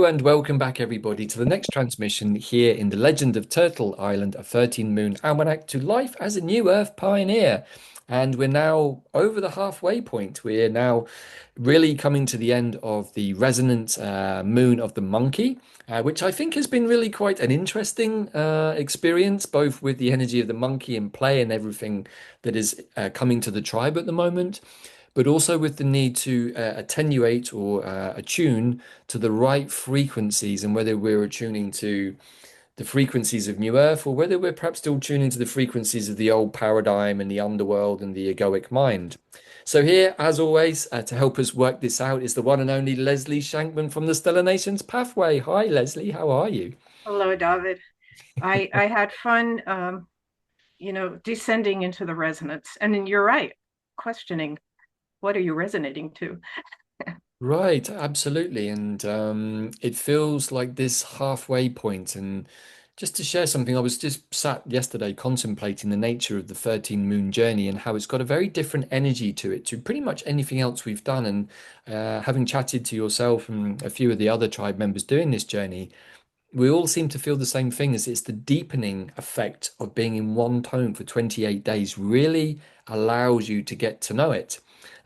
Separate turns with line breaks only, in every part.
and welcome back, everybody, to the next transmission here in the Legend of Turtle Island, a 13 moon almanac to life as a new Earth pioneer. And we're now over the halfway point. We're now really coming to the end of the resonant moon of the monkey, which I think has been really quite an interesting experience, both with the energy of the monkey in play and everything that is coming to the tribe at the moment, but also with the need to attenuate or attune to the right frequencies, and whether we're attuning to the frequencies of New Earth or whether we're perhaps still tuning to the frequencies of the old paradigm and the underworld and the egoic mind. So here, as always, to help us work this out is the one and only Leslie Shankman from the Stellar Nations Pathway. Hi, Leslie, how are you?
Hello, David. I had fun, descending into the resonance. And then you're right, questioning what are you resonating to?
Right, absolutely. And it feels like this halfway point. And just to share something, I was just sat yesterday contemplating the nature of the 13 moon journey and how it's got a very different energy to it, to pretty much anything else we've done. And having chatted to yourself and a few of the other tribe members doing this journey, we all seem to feel the same thing, as it's the deepening effect of being in one tone for 28 days really allows you to get to know it.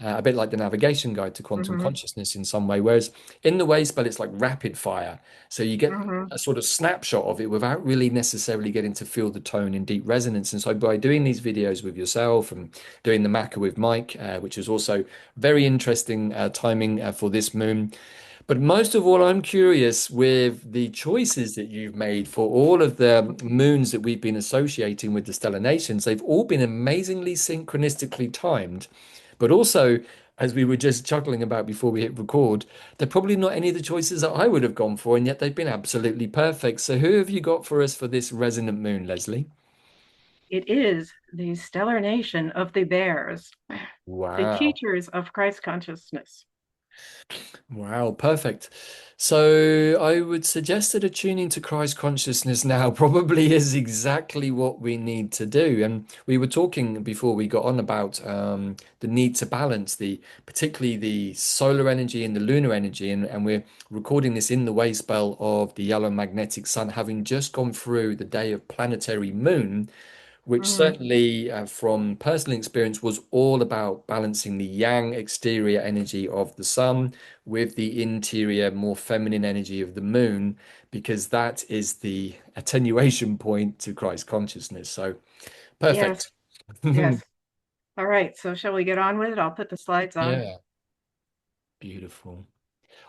A bit like the navigation guide to quantum
Hmm.
consciousness in some way, whereas in the way spell, it's like rapid fire. So you get
Hmm.
a sort of snapshot of it without really necessarily getting to feel the tone in deep resonance. And so by doing these videos with yourself and doing the Maca with Mike, which is also very interesting timing for this moon, but most of all, I'm curious with the choices that you've made for all of the moons that we've been associating with the stellar nations. They've all been amazingly synchronistically timed, but also, as we were just chuckling about before we hit record, they're probably not any of the choices that I would have gone for, and yet they've been absolutely perfect. So, who have you got for us for this resonant moon, Leslie?
It is the stellar nation of the bears, the
Wow.
teachers of Christ consciousness.
Wow, perfect. So I would suggest that attuning to Christ consciousness now probably is exactly what we need to do. And we were talking before we got on about the need to balance particularly the solar energy and the lunar energy. And we're recording this in the way spell of the yellow magnetic sun, having just gone through the day of planetary moon, which
Hmm.
certainly, from personal experience, was all about balancing the yang exterior energy of the sun with the interior, more feminine energy of the moon, because that is the attenuation point to Christ consciousness. So,
Yes,
perfect.
yes. All right, so shall we get on with it? I'll put the slides on.
Yeah, beautiful.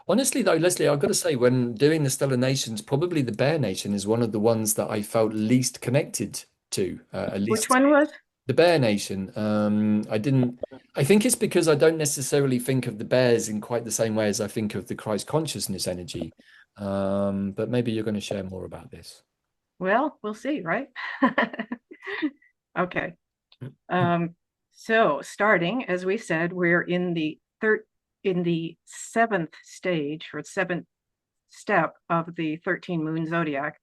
Honestly, though, Leslie, I've got to say, when doing the Stellar Nations, probably the Bear Nation is one of the ones that I felt least connected to, at
Which
least
one was?
the Bear Nation. I didn't. I think it's because I don't necessarily think of the bears in quite the same way as I think of the Christ consciousness energy. But maybe you're going to share more about this.
Well, we'll see, right? Okay. Um, so starting, as we said, we're in the seventh stage or seventh step of the 13 moon zodiac.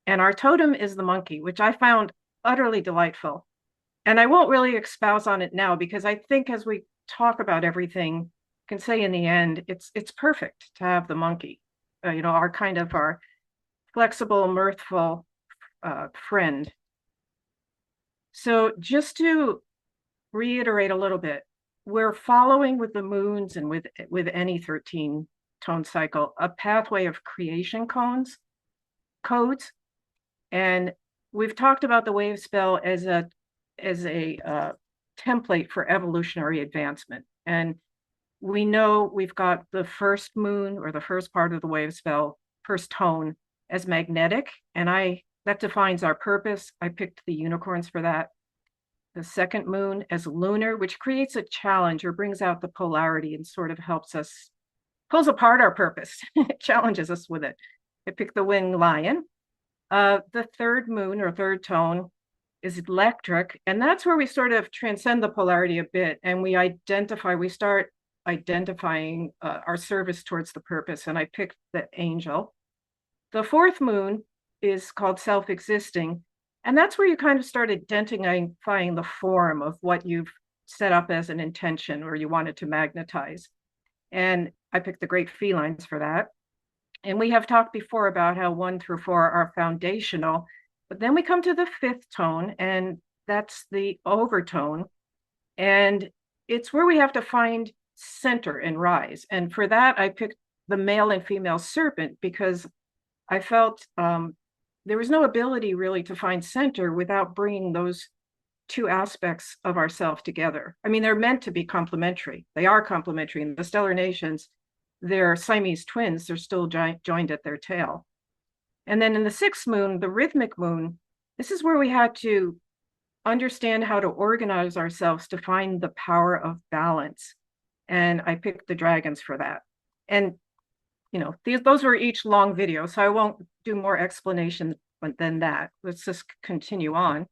And our totem is the monkey, which I found utterly delightful. And I won't really espouse on it now because I think as we talk about everything, I can say in the end, it's perfect to have the monkey, our kind of our flexible, mirthful friend. So just to reiterate a little bit, we're following with the moons and with any 13 tone cycle a pathway of creation codes, and we've talked about the wave spell as a template for evolutionary advancement. And we know we've got the first moon or the first part of the wave spell, first tone, as magnetic, and I that defines our purpose. I picked the unicorns for that. The second moon as lunar, which creates a challenge or brings out the polarity and sort of helps us, pulls apart our purpose, it challenges us with it. I picked the winged lion. The third moon or third tone is electric, and that's where we sort of transcend the polarity a bit, and we start identifying our service towards the purpose. And I picked the angel. The fourth moon is called self-existing, and that's where you kind of start identifying the form of what you've set up as an intention or you wanted to magnetize. And I picked the great felines for that. And we have talked before about how 1 through 4 are foundational, but then we come to the fifth tone, and that's the overtone. And it's where we have to find center and rise. And for that, I picked the male and female serpent because I felt there was no ability really to find center without bringing those two aspects of ourself together. I mean, they're meant to be complementary. They are complementary. In the stellar nations, they're Siamese twins. They're still joined at their tail. And then in the sixth moon, the rhythmic moon, this is where we had to understand how to organize ourselves to find the power of balance. And I picked the dragons for that. And those were each long videos, so I won't do more explanation than that. Let's just continue on.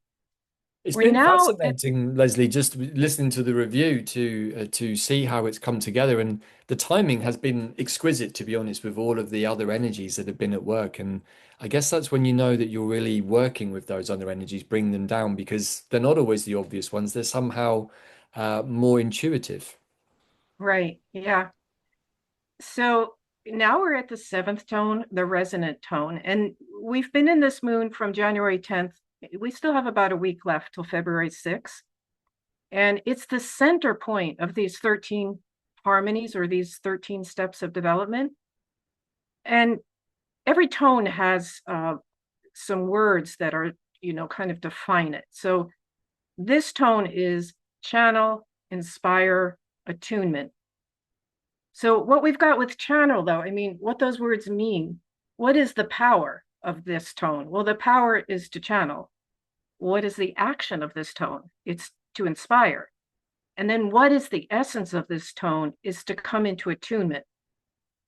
It's
We're
been
now at,
fascinating, Leslie, just listening to the review to see how it's come together, and the timing has been exquisite, to be honest, with all of the other energies that have been at work. And I guess that's when you know that you're really working with those other energies, bring them down because they're not always the obvious ones. They're somehow more intuitive.
right, yeah. So now we're at the seventh tone, the resonant tone. And we've been in this moon from January 10th. We still have about a week left till February 6th. And it's the center point of these 13 harmonies or these 13 steps of development. And every tone has some words that are, kind of define it. So this tone is channel, inspire, attunement. So what we've got with channel, though, I mean, what those words mean, what is the power of this tone? Well, the power is to channel. What is the action of this tone? It's to inspire. And then what is the essence of this tone is to come into attunement.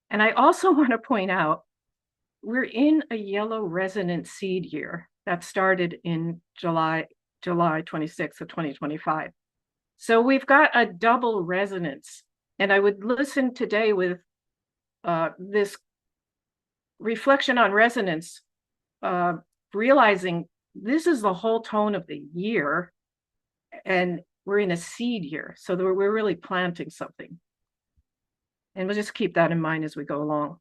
And I also want to point out, we're in a yellow resonant seed year that started in July 26th of 2025. So we've got a double resonance. And I would listen today with this reflection on resonance, realizing this is the whole tone of the year, and we're in a seed year. So we're really planting something. And we'll just keep that in mind as we go along.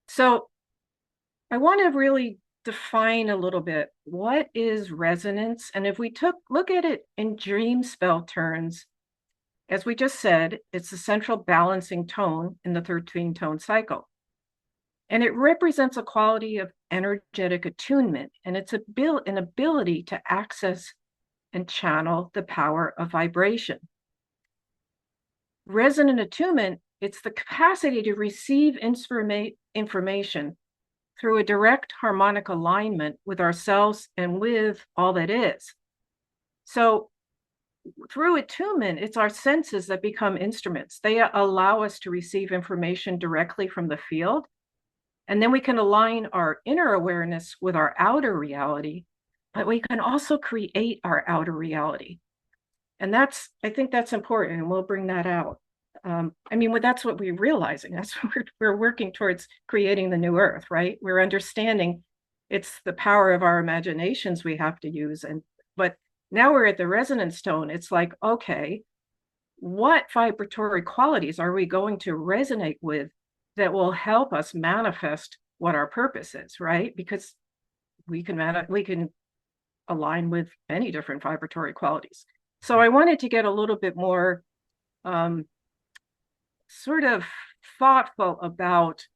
So I want to really define a little bit what is resonance. And if we look at it in dream spell terms, as we just said, it's the central balancing tone in the 13 tone cycle. And it represents a quality of energetic attunement, and it's an ability to access and channel the power of vibration. Resonant attunement, it's the capacity to receive information through a direct harmonic alignment with ourselves and with all that is. So through attunement, it's our senses that become instruments. They allow us to receive information directly from the field. And then we can align our inner awareness with our outer reality, but we can also create our outer reality. And I think that's important, and we'll bring that out. That's what we're realizing. That's what we're working towards, creating the new earth, right? We're understanding it's the power of our imaginations we have to use. But now we're at the resonance tone. It's like, okay, what vibratory qualities are we going to resonate with that will help us manifest what our purpose is, right? Because we can align with many different vibratory qualities. So I wanted to get a little bit more sort of thoughtful about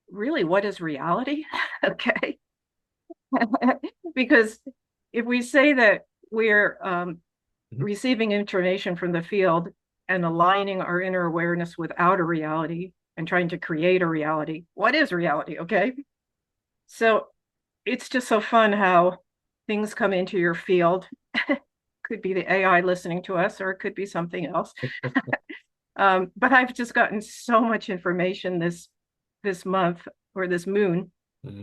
really what is reality, okay? Because if we say that we're receiving information from the field and aligning our inner awareness with outer reality and trying to create a reality, what is reality, okay? So it's just so fun how things come into your field. Could be the AI listening to us, or it could be something else. But I've just gotten so much information this month or this moon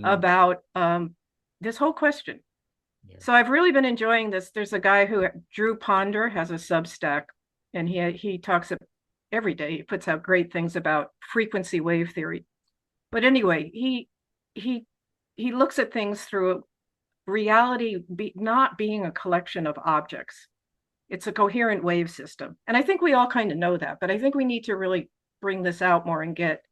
about this whole question. Yeah. So I've really been enjoying this. There's a guy Drew Ponder, has a Substack, and he talks every day. He puts out great things about frequency wave theory. But anyway, he looks at things through reality not being a collection of objects. It's a coherent wave system. And I think we all kind of know that, but I think we need to really bring this out more and get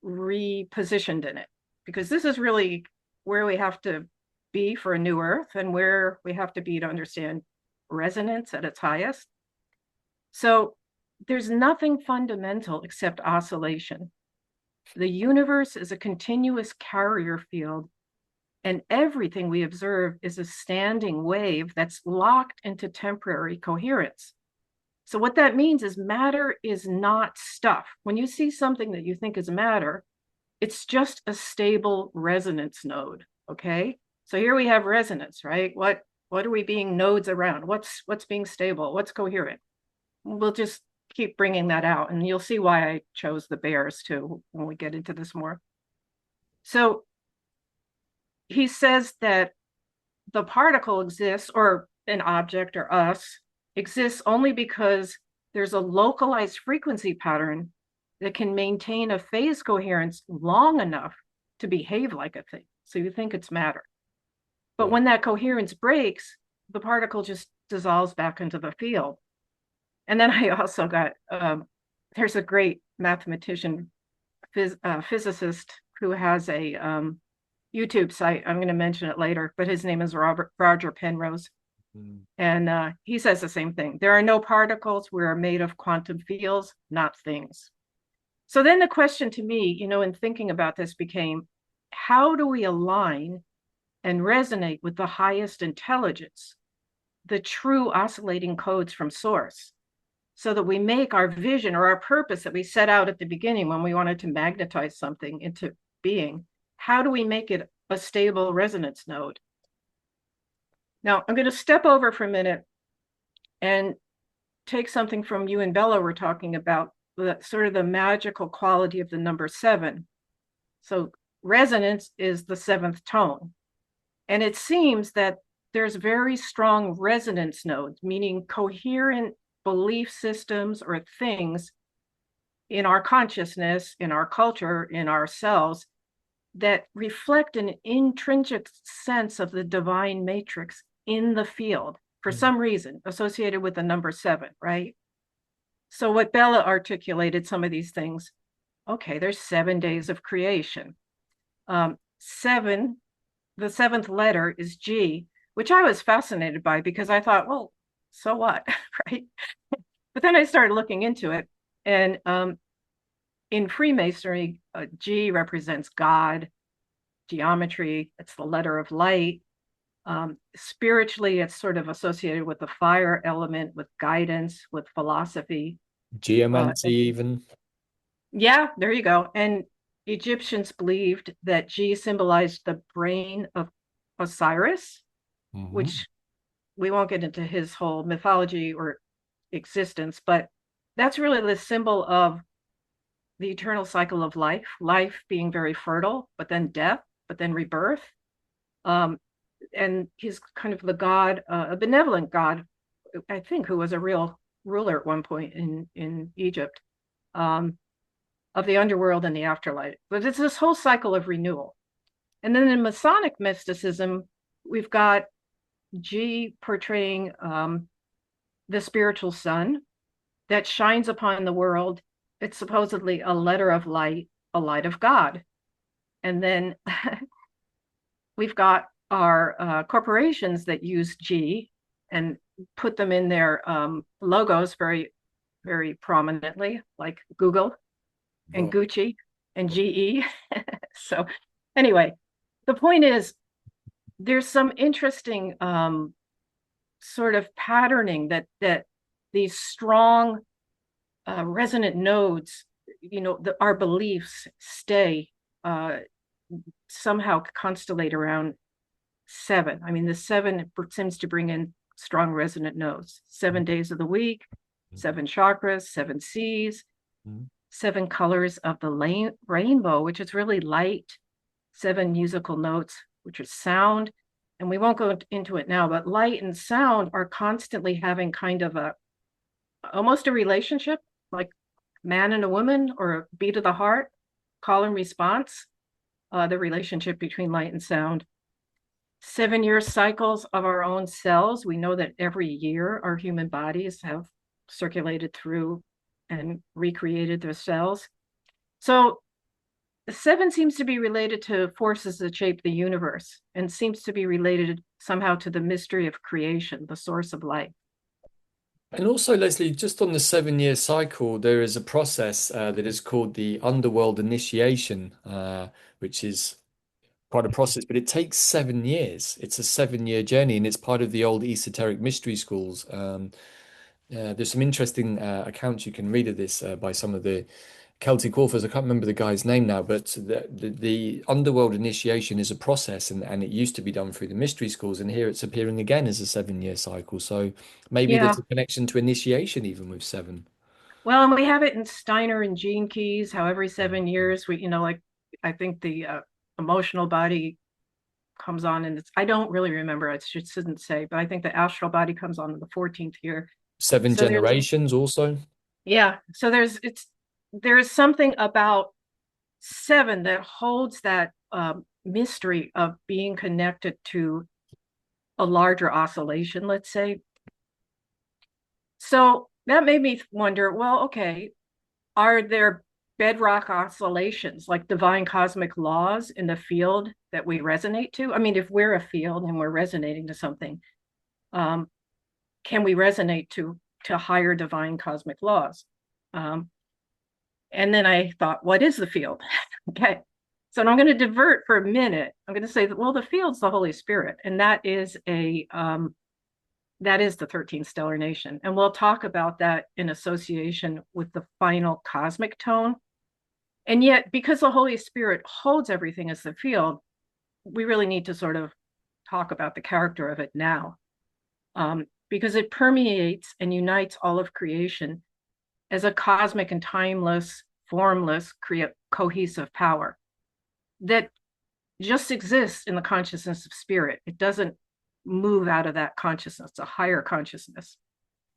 repositioned in it, because this is really where we have to be for a new earth and where we have to be to understand resonance at its highest. So there's nothing fundamental except oscillation. The universe is a continuous carrier field, and everything we observe is a standing wave that's locked into temporary coherence. So what that means is matter is not stuff. When you see something that you think is matter, it's just a stable resonance node, okay? So here we have resonance, right? What are we being nodes around? What's being stable? What's coherent? We'll just keep bringing that out, and you'll see why I chose the bears too when we get into this more. So he says that the particle exists, or an object or us exists, only because there's a localized frequency pattern that can maintain a phase coherence long enough to behave like a thing. So you think it's matter. But when that coherence breaks, the particle just dissolves back into the field. And then I also got, there's a great mathematician, physicist who has a YouTube site. I'm going to mention it later, but his name is Roger Penrose. Mm. And he says the same thing. There are no particles. We are made of quantum fields, not things. So then the question to me, in thinking about this became, how do we align and resonate with the highest intelligence, the true oscillating codes from source, so that we make our vision or our purpose that we set out at the beginning when we wanted to magnetize something into being, how do we make it a stable resonance node? Now, I'm going to step over for a minute and take something from you and Bella were talking about, the sort of the magical quality of the number 7. So resonance is the 7th tone. And it seems that there's very strong resonance nodes, meaning coherent belief systems or things in our consciousness, in our culture, in ourselves, that reflect an intrinsic sense of the divine matrix in the field for some reason associated with the number 7, right? So what Bella articulated, some of these things, okay, there's 7 days of creation. 7, the 7th letter is G, which I was fascinated by because I thought, well, so what, right? But then I started looking into it, and in Freemasonry, G represents God, geometry, it's the letter of light. Spiritually, it's sort of associated with the fire element, with guidance, with philosophy.
Geomancy, even.
Yeah, there you go. And Egyptians believed that G symbolized the brain of Osiris, which we won't get into his whole mythology or existence, but that's really the symbol of the eternal cycle of life, life being very fertile, but then death, but then rebirth. And he's kind of the god, a benevolent god, I think, who was a real ruler at one point in Egypt, of the underworld and the afterlife. But it's this whole cycle of renewal. And then in Masonic mysticism, we've got G portraying the spiritual sun that shines upon the world. It's supposedly a letter of light, a light of God. And then we've got our corporations that use G and put them in their logos very, very prominently, like Google and Gucci and GE. So anyway, the point is, there's some interesting sort of patterning that these strong resonant nodes, our beliefs stay somehow constellate around 7. I mean, the 7 seems to bring in strong resonant nodes. 7 days of the week, 7 chakras, 7 seas, 7 colors of the rainbow, which is really light, 7 musical notes, which is sound. And we won't go into it now, but light and sound are constantly having kind of almost a relationship, like man and a woman, or a beat of the heart, call and response, the relationship between light and sound. 7-year cycles of our own cells. We know that every year our human bodies have circulated through and recreated their cells. So seven seems to be related to forces that shape the universe and seems to be related somehow to the mystery of creation, the source of life.
And also, Leslie, just on the 7 year cycle, there is a process that is called the underworld initiation, which is quite a process, but it takes 7 years. It's a 7 year journey, and it's part of the old esoteric mystery schools. There's some interesting accounts you can read of this by some of the Celtic authors. I can't remember the guy's name now, but the underworld initiation is a process, and it used to be done through the mystery schools, and here it's appearing again as a 7 year cycle. So maybe there's
Yeah.
a connection to initiation even with seven.
Well, and we have it in Steiner and Gene Keys, how every 7 years we, like I think the emotional body comes on, and I don't really remember, I shouldn't say, but I think the astral body comes on in the 14th year.
Seven
So there's,
generations also.
yeah, so there's something about seven that holds that mystery of being connected to a larger oscillation, let's say. So that made me wonder, well, okay, are there bedrock oscillations like divine cosmic laws in the field that we resonate to? I mean, if we're a field and we're resonating to something, um, can we resonate to higher divine cosmic laws? Um, and then I thought, what is the field? Okay. So I'm going to divert for a minute. I'm going to say that, well, the field's the Holy Spirit, and that is the 13th stellar nation. And we'll talk about that in association with the final cosmic tone. And yet, because the Holy Spirit holds everything as the field, we really need to sort of talk about the character of it now, because it permeates and unites all of creation as a cosmic and timeless, formless, cohesive power that just exists in the consciousness of spirit. It doesn't move out of that consciousness, a higher consciousness.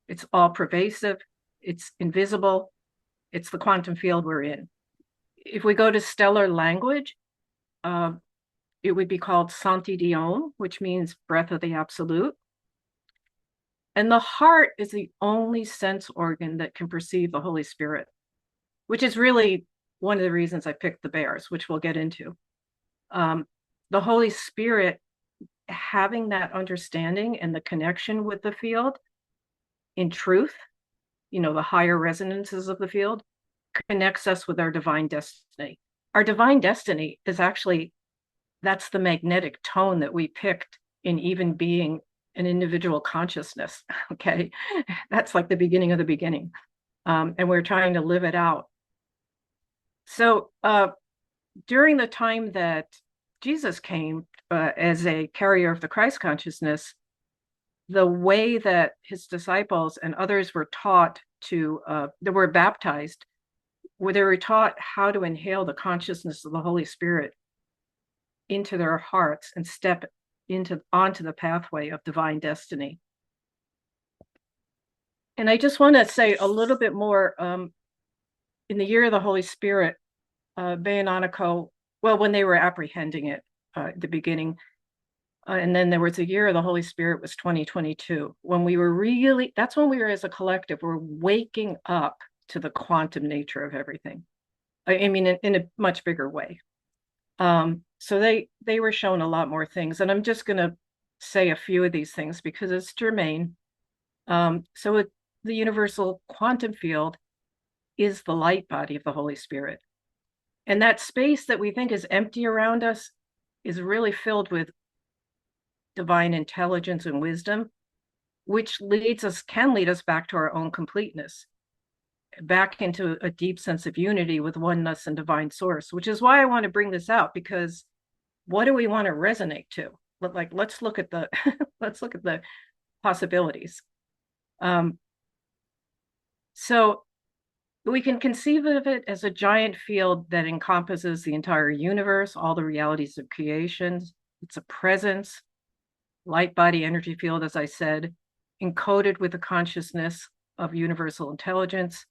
It's all pervasive, it's invisible, it's the quantum field we're in. If we go to stellar language, uh, it would be called Santi Dion, which means breath of the absolute. And the heart is the only sense organ that can perceive the Holy Spirit, which is really one of the reasons I picked the bears, which we'll get into. The Holy Spirit having that understanding and the connection with the field in truth, the higher resonances of the field, connects us with our divine destiny. Our divine destiny is actually, that's the magnetic tone that we picked in even being an individual consciousness. Okay. That's like the beginning of the beginning. And we're trying to live it out. So during the time that Jesus came as a carrier of the Christ consciousness, the way that his disciples and others were taught that were baptized, where they were taught how to inhale the consciousness of the Holy Spirit into their hearts and step onto the pathway of divine destiny. And I just want to say a little bit more. In the year of the Holy Spirit, Bayononico, well, when they were apprehending it at the beginning, and then there was a year of the Holy Spirit was 2022, when we were that's when we were as a collective, we're waking up to the quantum nature of everything. I mean, in a much bigger way. So they were shown a lot more things, and I'm just going to say a few of these things because it's germane. The universal quantum field is the light body of the Holy Spirit. And that space that we think is empty around us is really filled with divine intelligence and wisdom, which can lead us back to our own completeness, back into a deep sense of unity with oneness and divine source, which is why I want to bring this out, because what do we want to resonate to? Let's look at the let's look at the possibilities. So we can conceive of it as a giant field that encompasses the entire universe, all the realities of creation. It's a presence, light body energy field, as I said, encoded with the consciousness of universal intelligence.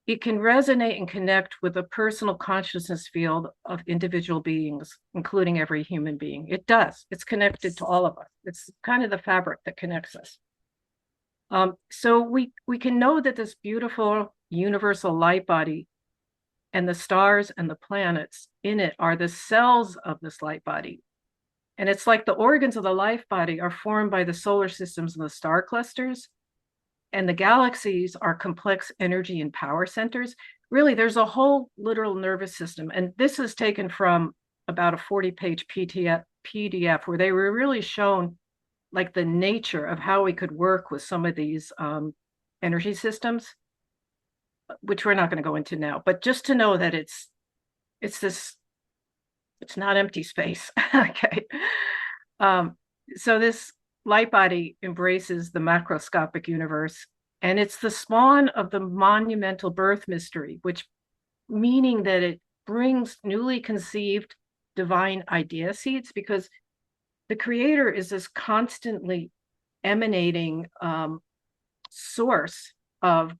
It can resonate and connect with a personal consciousness field of individual beings, including every human being. It does. It's connected to all of us. It's kind of the fabric that connects us. So we can know that this beautiful universal light body And the stars and the planets in it are the cells of this light body. And it's like the organs of the life body are formed by the solar systems and the star clusters, and the galaxies are complex energy and power centers. Really, there's a whole literal nervous system. And this is taken from about a 40-page PDF where they were really shown like the nature of how we could work with some of these energy systems, which we're not going to go into now. But just to know that it's this, it's not empty space. Okay. Um, so this light body embraces the macroscopic universe, and it's the spawn of the monumental birth mystery, which meaning that it brings newly conceived divine idea seeds, because the creator is this constantly emanating source of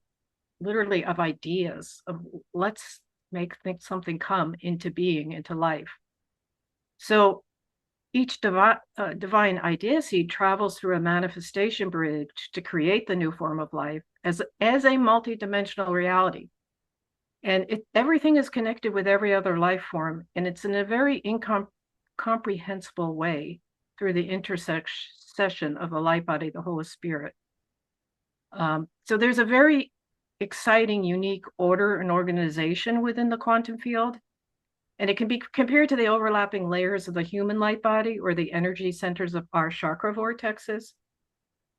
literally of ideas of let's make something come into being, into life. So each divine idea seed travels through a manifestation bridge to create the new form of life as a multidimensional reality. And everything is connected with every other life form, and it's in a very incomprehensible way through the intersection of the light body, the Holy Spirit. So there's a very exciting, unique order and organization within the quantum field. And it can be compared to the overlapping layers of the human light body or the energy centers of our chakra vortexes.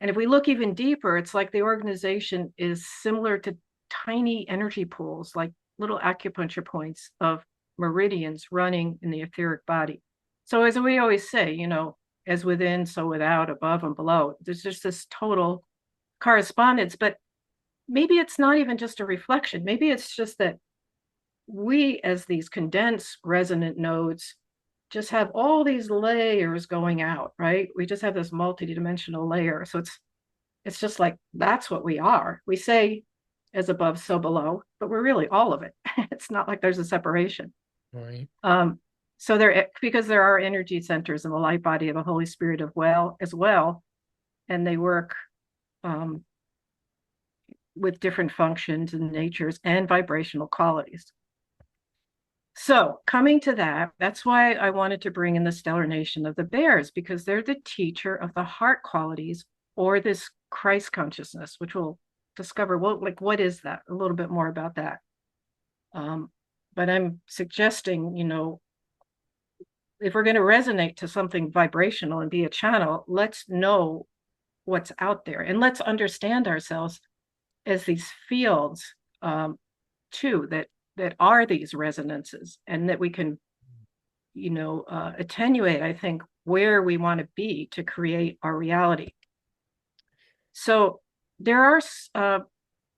And if we look even deeper, it's like the organization is similar to tiny energy pools, like little acupuncture points of meridians running in the etheric body. So as we always say, you know, as within, so without, above and below, there's just this total correspondence. But maybe it's not even just a reflection. Maybe it's just that we, as these condensed resonant nodes, just have all these layers going out, right? We just have this multi-dimensional layer. So it's just like that's what we are. We say as above, so below, but we're really all of it. It's not like there's a separation.
Right.
So because there are energy centers in the light body of the Holy Spirit as well, and they work with different functions and natures and vibrational qualities. So coming to that, that's why I wanted to bring in the stellar nation of the bears, because they're the teacher of the heart qualities, or this Christ consciousness, which we'll discover. Well, like, what is that? A little bit more about that. But I'm suggesting, you know, if we're going to resonate to something vibrational and be a channel, let's know what's out there, and let's understand ourselves as these fields too, that are these resonances, and that we can, you know, attenuate, I think, where we want to be to create our reality. So there are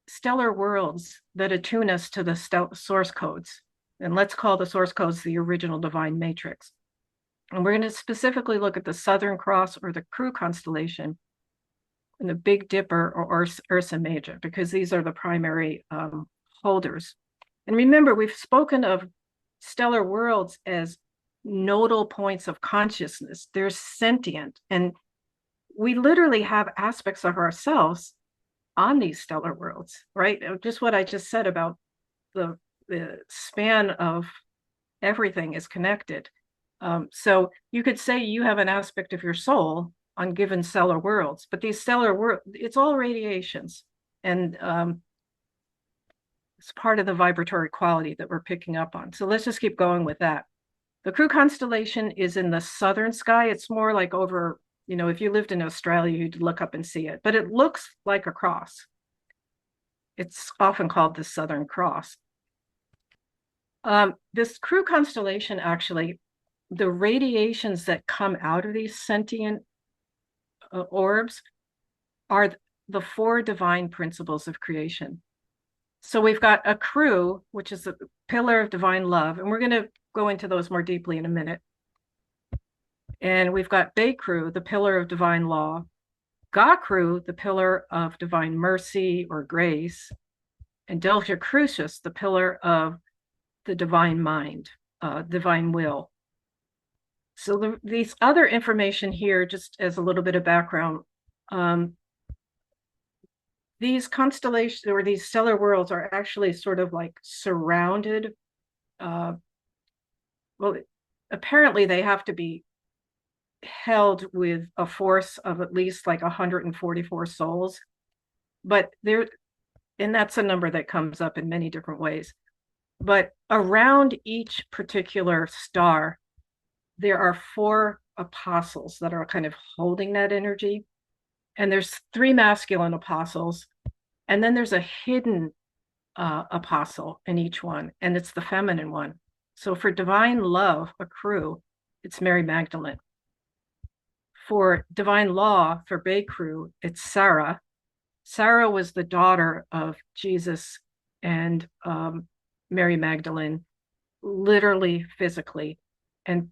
stellar worlds that attune us to the source codes, and let's call the source codes the original divine matrix. And we're going to specifically look at the Southern Cross, or the Crew constellation, and the Big Dipper, or Ursa Major, because these are the primary holders. And remember, we've spoken of stellar worlds as nodal points of consciousness. They're sentient, and we literally have aspects of ourselves on these stellar worlds, right? Just what I just said about the span of everything is connected. So you could say you have an aspect of your soul on given stellar worlds, but these stellar worlds, it's all radiations, and it's part of the vibratory quality that we're picking up on. So let's just keep going with that. The Crew constellation is in the southern sky. It's more like over, you know, if you lived in Australia, you'd look up and see it, but it looks like a cross. It's often called the Southern Cross. This Crew constellation, actually, the radiations that come out of these sentient orbs are the four divine principles of creation. So we've got a Crew, which is a pillar of divine love, and we're going to go into those more deeply in a minute. And we've got Bay Crew, the pillar of divine law, Ga Crew, the pillar of divine mercy or grace, and Delta Crucis, the pillar of the divine mind, divine will. So these other information here, just as a little bit of background, these constellations or these stellar worlds are actually sort of like surrounded uh, well, apparently they have to be held with a force of at least like 144 souls, but there, and that's a number that comes up in many different ways. But around each particular star, there are four apostles that are kind of holding that energy. And there's three masculine apostles, and then there's a hidden apostle in each one, and it's the feminine one. So for divine love, a crew, it's Mary Magdalene. For divine law, for Bay Crew, it's Sarah. Sarah was the daughter of Jesus and Mary Magdalene, literally, physically. And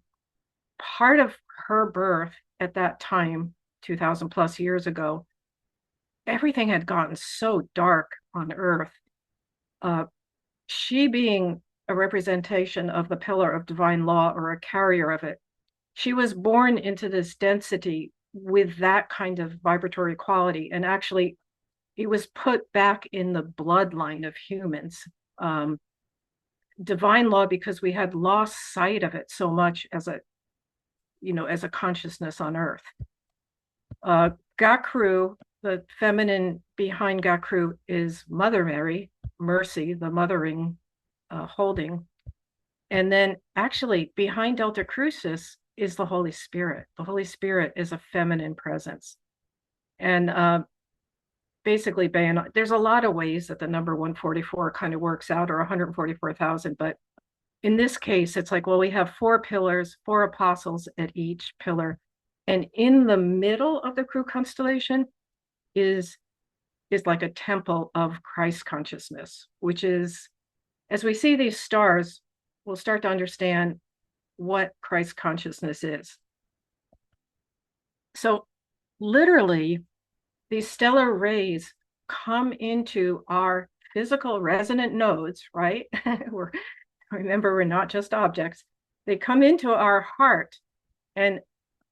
part of her birth at that time, 2000 plus years ago, everything had gotten so dark on earth. Uh, she being a representation of the pillar of divine law or a carrier of it, she was born into this density with that kind of vibratory quality. And actually, it was put back in the bloodline of humans. Divine law, because we had lost sight of it so much as a, as a consciousness on earth. Gakru, the feminine behind Gakru is Mother Mary, Mercy, the mothering, holding. And then actually behind Delta Crucis is the Holy Spirit. The Holy Spirit is a feminine presence. And basically, there's a lot of ways that the number 144 kind of works out, or 144,000. But in this case, it's like, well, we have four pillars, four apostles at each pillar. And in the middle of the crew constellation is like a temple of Christ consciousness, which is, as we see these stars, we'll start to understand what Christ consciousness is. So literally, these stellar rays come into our physical resonant nodes, right? Remember, we're not just objects. They come into our heart, and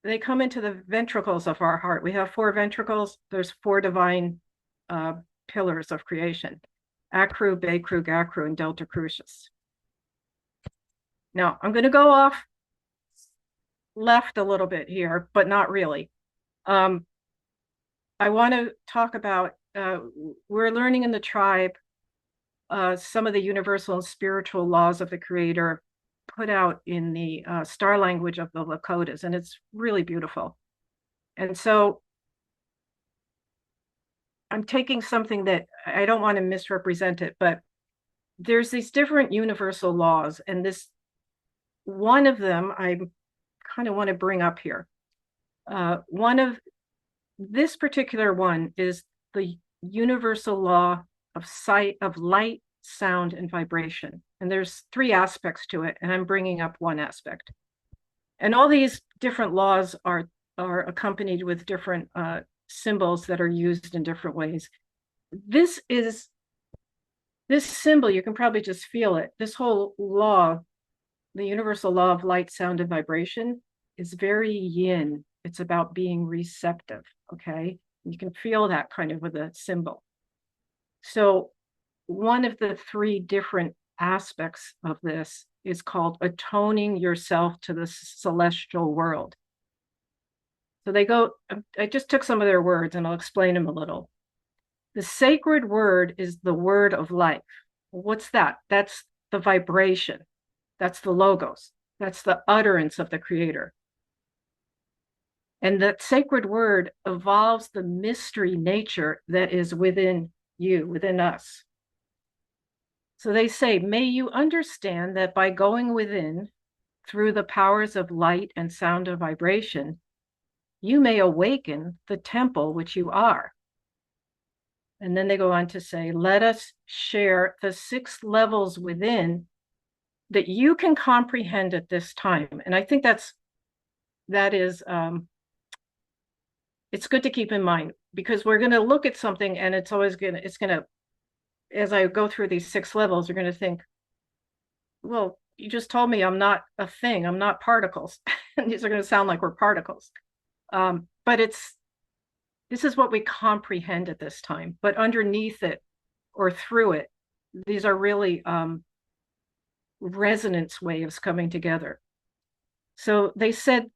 they come into the ventricles of our heart. We have four ventricles. There's four divine pillars of creation: Acru, Becru, Gacru, and Delta Crucis. Now, I'm going to go off left a little bit here, but not really. I want to talk about, we're learning in the tribe some of the universal and spiritual laws of the Creator put out in the star language of the Lakotas, and it's really beautiful. And so I'm taking something that I don't want to misrepresent it, but there's these different universal laws, and this one of them I kind of want to bring up here. One of this particular one is the universal law of sight, of light, sound, and vibration. And there's three aspects to it, and I'm bringing up one aspect. And all these different laws are accompanied with different symbols that are used in different ways. This symbol, you can probably just feel it. This whole law, the universal law of light, sound, and vibration, is very yin. It's about being receptive, okay? You can feel that kind of with a symbol. So one of the three different aspects of this is called atoning yourself to the celestial world. So they go, I just took some of their words and I'll explain them a little. The sacred word is the word of life. What's that? That's the vibration. That's the logos. That's the utterance of the Creator. And that sacred word evolves the mystery nature that is within you, within us. So they say, may you understand that by going within through the powers of light and sound and vibration, you may awaken the temple which you are. And then they go on to say, let us share the 6 levels within that you can comprehend at this time. And I think that is, it's good to keep in mind, because we're going to look at something and it's going to, as I go through these 6 levels, you're going to think, well, you just told me I'm not a thing. I'm not particles. And these are going to sound like we're particles. But this is what we comprehend at this time. But underneath it or through it, these are really resonance waves coming together. So they said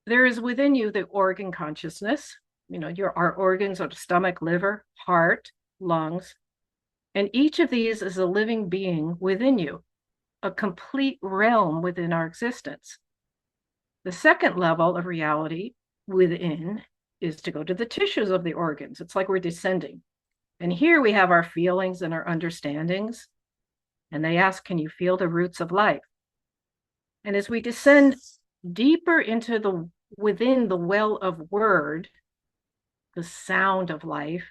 there is within you the organ consciousness. Our organs are the stomach, liver, heart, lungs, and each of these is a living being within you, a complete realm within our existence. The second level of reality within is to go to the tissues of the organs. It's like we're descending. And here we have our feelings and our understandings. And they ask, can you feel the roots of life? And as we descend deeper into within the well of word, the sound of life,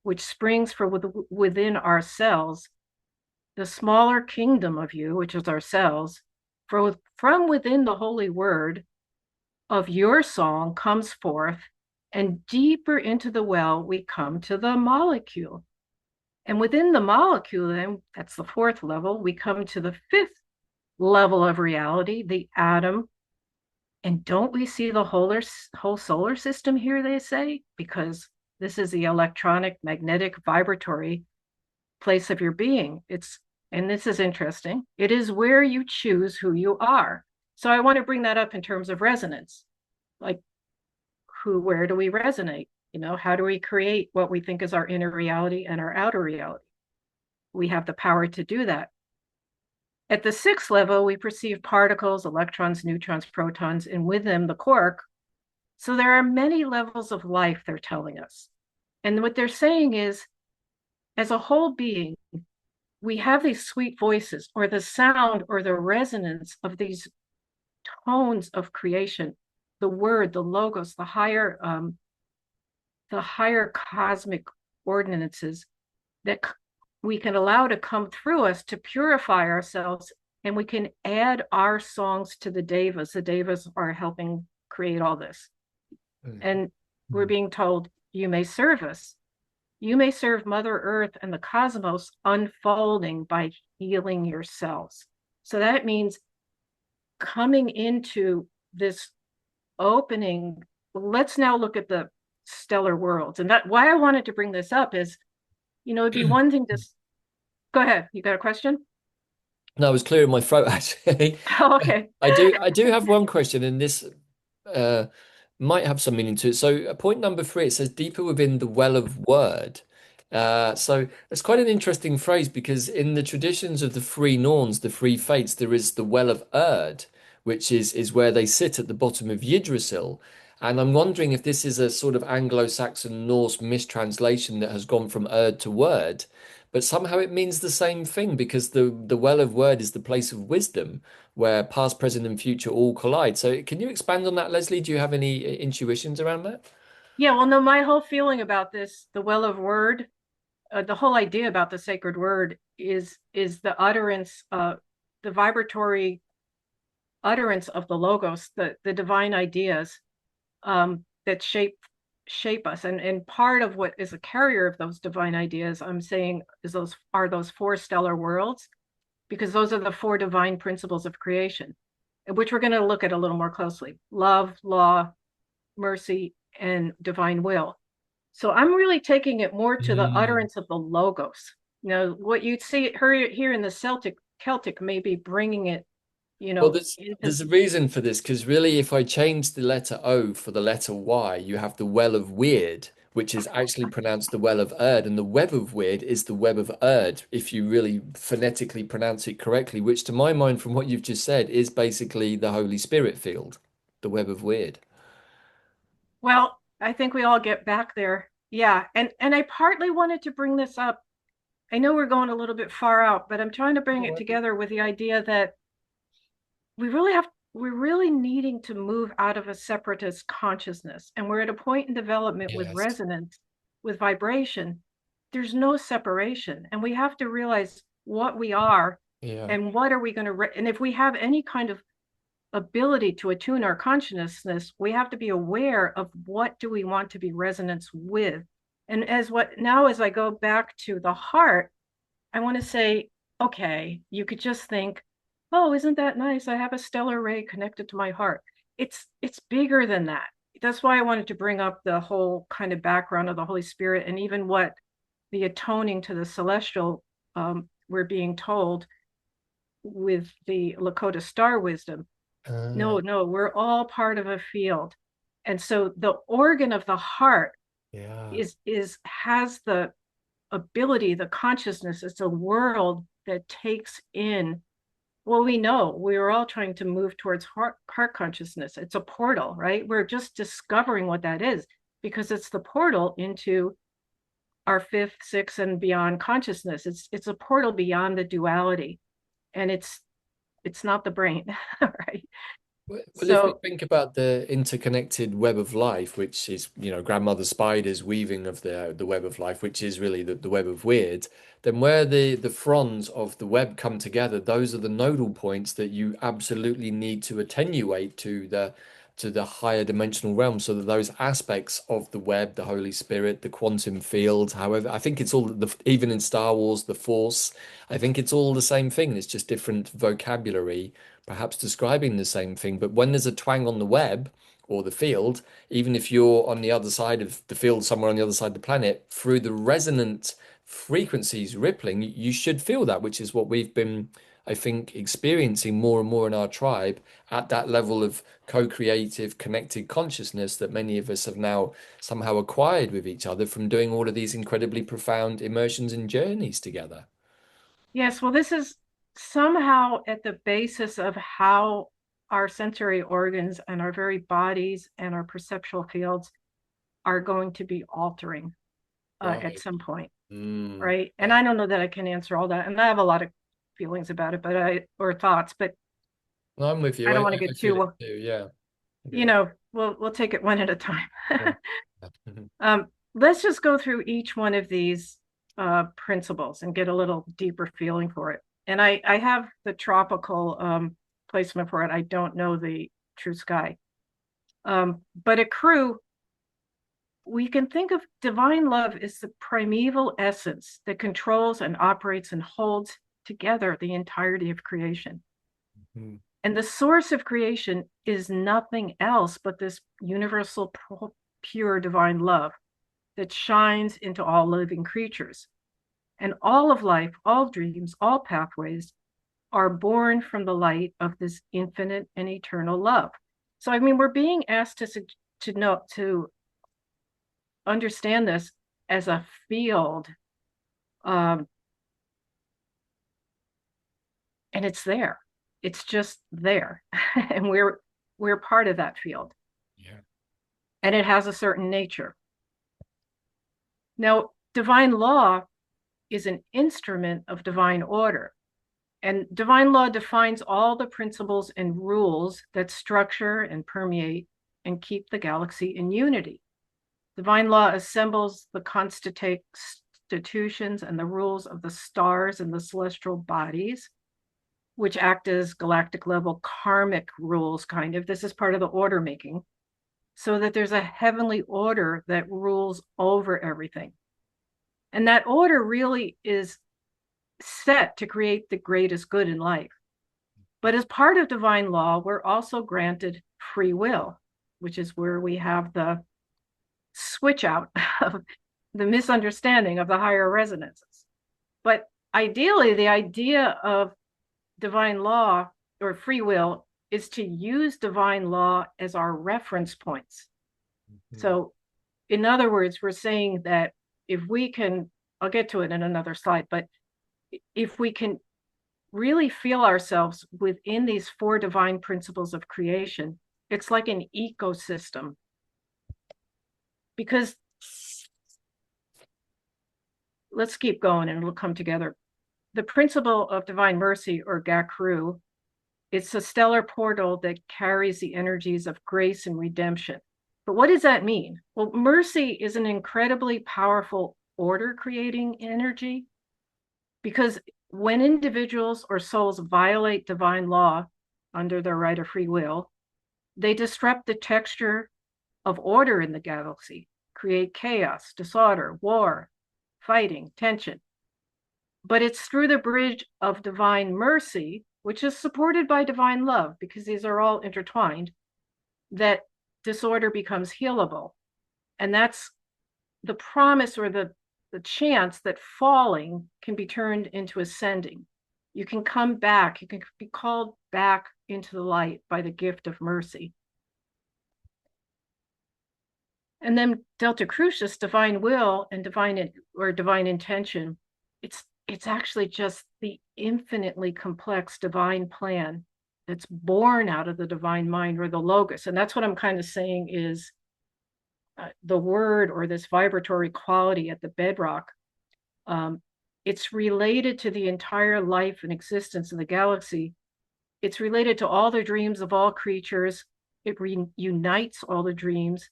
which springs from within ourselves, the smaller kingdom of you, which is ourselves, from within the holy word of your song comes forth, and deeper into the well, we come to the molecule. And within the molecule, then, that's the fourth level, we come to the fifth level of reality, the atom. And don't we see the whole solar system here, they say? Because this is the electronic, magnetic, vibratory place of your being. And this is interesting. It is where you choose who you are. So I want to bring that up in terms of resonance. Like, where do we resonate? How do we create what we think is our inner reality and our outer reality? We have the power to do that. At the sixth level, we perceive particles, electrons, neutrons, protons, and with them the quark. So there are many levels of life, they're telling us. And what they're saying is, as a whole being, we have these sweet voices, or the sound or the resonance of these tones of creation, the word, the logos, the higher cosmic ordinances that we can allow to come through us to purify ourselves, and we can add our songs to the devas. The devas are helping create all this. And we're being told, you may serve us. You may serve Mother Earth and the cosmos unfolding by healing yourselves. So that means coming into this opening. Let's now look at the stellar worlds. And that why I wanted to bring this up is, it'd be one thing to go ahead. You got a question?
No, I was clearing my throat actually.
Oh, okay.
I do have one question, and this uh, might have some meaning to it. So, point number three, it says deeper within the well of word. So it's quite an interesting phrase because in the traditions of the three Norns, the three fates, there is the well of Erd, which is where they sit at the bottom of Yggdrasil. And I'm wondering if this is a sort of Anglo-Saxon Norse mistranslation that has gone from Erd to word, but somehow it means the same thing because the well of word is the place of wisdom where past, present, and future all collide. So can you expand on that, Leslie? Do you have any intuitions around that?
Yeah, well, no, my whole feeling about this, the well of word, the whole idea about the sacred word is the utterance, the vibratory utterance of the logos, the divine ideas that shape us. And part of what is a carrier of those divine ideas, I'm saying, is those four stellar worlds, because those are the four divine principles of creation, which we're going to look at a little more closely: love, law, mercy, and divine will. So I'm really taking it more to the
Mm.
utterance of the logos. What you see here in the Celtic may be bringing it,
Well, there's
into.
a reason for this because really, if I change the letter O for the letter Y, you have the well of weird, which is actually pronounced the well of Erd, and the web of weird is the web of Erd, if you really phonetically pronounce it correctly, which to my mind, from what you've just said, is basically the Holy Spirit field, the web of weird.
Well, I think we all get back there. Yeah, and I partly wanted to bring this up. I know we're going a little bit far out, but I'm trying to bring it together with the idea that we're really needing to move out of a separatist consciousness. And we're at a point in development with
Yes.
resonance, with vibration. There's no separation. And we have to realize what we are
Yeah.
and what are we going to, and if we have any kind of ability to attune our consciousness, we have to be aware of what do we want to be resonance with. And as I go back to the heart, I want to say, okay, you could just think, oh, isn't that nice? I have a stellar ray connected to my heart. It's bigger than that. That's why I wanted to bring up the whole kind of background of the Holy Spirit, and even what the atoning to the celestial, we're being told. with the Lakota star wisdom.
Uh,
No, we're all part of a field. And so the organ of the heart
yeah.
is has the ability, the consciousness. It's a world that takes in, well, we know we're all trying to move towards heart consciousness. It's a portal, right? We're just discovering what that is, because it's the portal into our fifth, sixth, and beyond consciousness. It's a portal beyond the duality, and it's not the brain, right?
Well, if we
So
think about the interconnected web of life, which is, grandmother spider's weaving of the web of life, which is really the web of weird, then where the fronds of the web come together, those are the nodal points that you absolutely need to attenuate to the higher dimensional realm, so that those aspects of the web, the Holy Spirit, the quantum field, however, I think it's all even in Star Wars, the Force, I think it's all the same thing. It's just different vocabulary perhaps describing the same thing. But when there's a twang on the web or the field, even if you're on the other side of the field, somewhere on the other side of the planet, through the resonant frequencies rippling, you should feel that, which is what we've been, I think, experiencing more and more in our tribe at that level of co-creative, connected consciousness that many of us have now somehow acquired with each other from doing all of these incredibly profound immersions and journeys together.
yes, well, this is somehow at the basis of how our sensory organs and our very bodies and our perceptual fields are going to be altering at
Right.
some point,
Mm,
right? And
yeah.
I don't know that I can answer all that, and I have a lot of feelings about it, or thoughts, but
No, I'm with
I
you. I,
don't
I
want to
I
get
feel it
too,
too. Yeah. I get it.
we'll take it one at a time.
Yeah. Mhm.
Let's just go through each one of these principles and get a little deeper feeling for it. And I have the tropical placement for it. I don't know the true sky. But a crew, we can think of divine love as the primeval essence that controls and operates and holds together the entirety of creation.
Mhm.
And the source of creation is nothing else but this universal, pure divine love that shines into all living creatures. And all of life, all dreams, all pathways are born from the light of this infinite and eternal love. So, I mean, we're being asked to know, to understand this as a field, um, and it's there. It's just there, and we're part of that field,
Yeah.
and it has a certain nature. Now, divine law is an instrument of divine order. And divine law defines all the principles and rules that structure and permeate and keep the galaxy in unity. Divine law assembles the constitutions and the rules of the stars and the celestial bodies, which act as galactic level karmic rules, kind of. This is part of the order making, so that there's a heavenly order that rules over everything. And that order really is set to create the greatest good in life. But as part of divine law, we're also granted free will, which is where we have the switch out of the misunderstanding of the higher resonances. But ideally, the idea of divine law or free will is to use divine law as our reference points.
Mhm.
So, in other words, we're saying that if we can, I'll get to it in another slide, but if we can really feel ourselves within these four divine principles of creation, it's like an ecosystem. Because let's keep going and it'll come together. The principle of divine mercy, or Gakru, it's a stellar portal that carries the energies of grace and redemption. But what does that mean? Well, mercy is an incredibly powerful order creating energy, because when individuals or souls violate divine law under their right of free will, they disrupt the texture of order in the galaxy, create chaos, disorder, war, fighting, tension. But it's through the bridge of divine mercy, which is supported by divine love, because these are all intertwined, that disorder becomes healable. And that's the promise, or the chance that falling can be turned into ascending. You can come back. You can be called back into the light by the gift of mercy. And then Delta Crucis, divine will and divine intention. It's actually just the infinitely complex divine plan that's born out of the divine mind or the logos. And that's what I'm kind of saying is the word or this vibratory quality at the bedrock. Um, it's related to the entire life and existence of the galaxy. It's related to all the dreams of all creatures. It reunites all the dreams.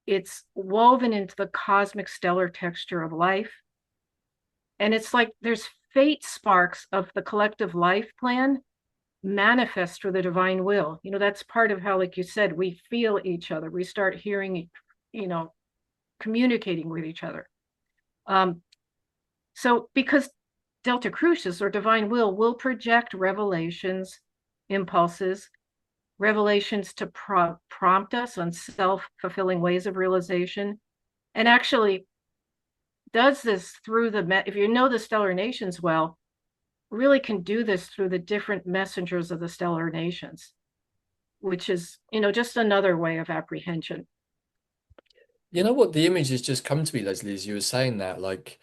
It's woven into the cosmic stellar texture of life. And it's like there's fate sparks of the collective life plan manifest for the divine will. That's part of how, like you said, we feel each other. We start hearing, you know, communicating with each other. So because Delta Crucis or divine will project revelations, impulses, revelations to prompt us on self-fulfilling ways of realization, and actually does this through if you know the stellar nations well, really can do this through the different messengers of the stellar nations, which is, just another way of apprehension.
You know what? The image has just come to me, Leslie, as you were saying that, like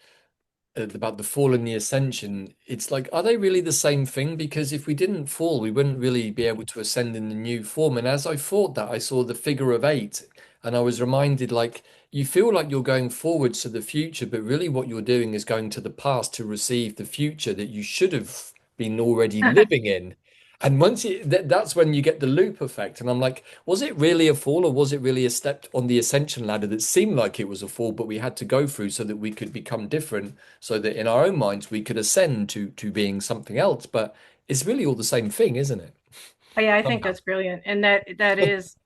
about the fall and the ascension. It's like, are they really the same thing? Because if we didn't fall, we wouldn't really be able to ascend in the new form. And as I thought that, I saw the figure of eight, and I was reminded, like, you feel like you're going forwards to the future, but really what you're doing is going to the past to receive the future that you should have been already living in. And once that's when you get the loop effect. And I'm like, was it really a fall, or was it really a step on the ascension ladder that seemed like it was a fall, but we had to go through so that we could become different, so that in our own minds we could ascend to being something else? But it's really all the same thing, isn't it?
Yeah, I think
Somehow.
that's brilliant. And that is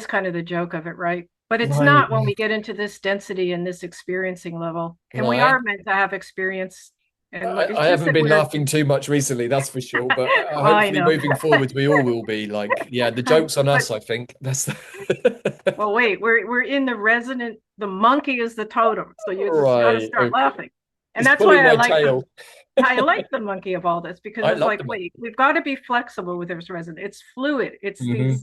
kind of the joke of it, right? But it's
Right.
not when we get into this density and this experiencing level. And
No,
we are meant to have experience. And it's
I
just
haven't
that
been
we're,
laughing too much recently, that's for sure. But
well, I
hopefully
know.
moving forwards, we all will be like, yeah, the joke's on
But
us, I think. That's the...
well, wait, we're in the monkey is the totem. So you just got to
Right.
start
Okay.
laughing. And
It's
that's
pulling
why
my tail.
I like the monkey of all this because
I
it's
love
like,
the money.
wait, we've got to be flexible with this resonance. It's fluid.
Hmm.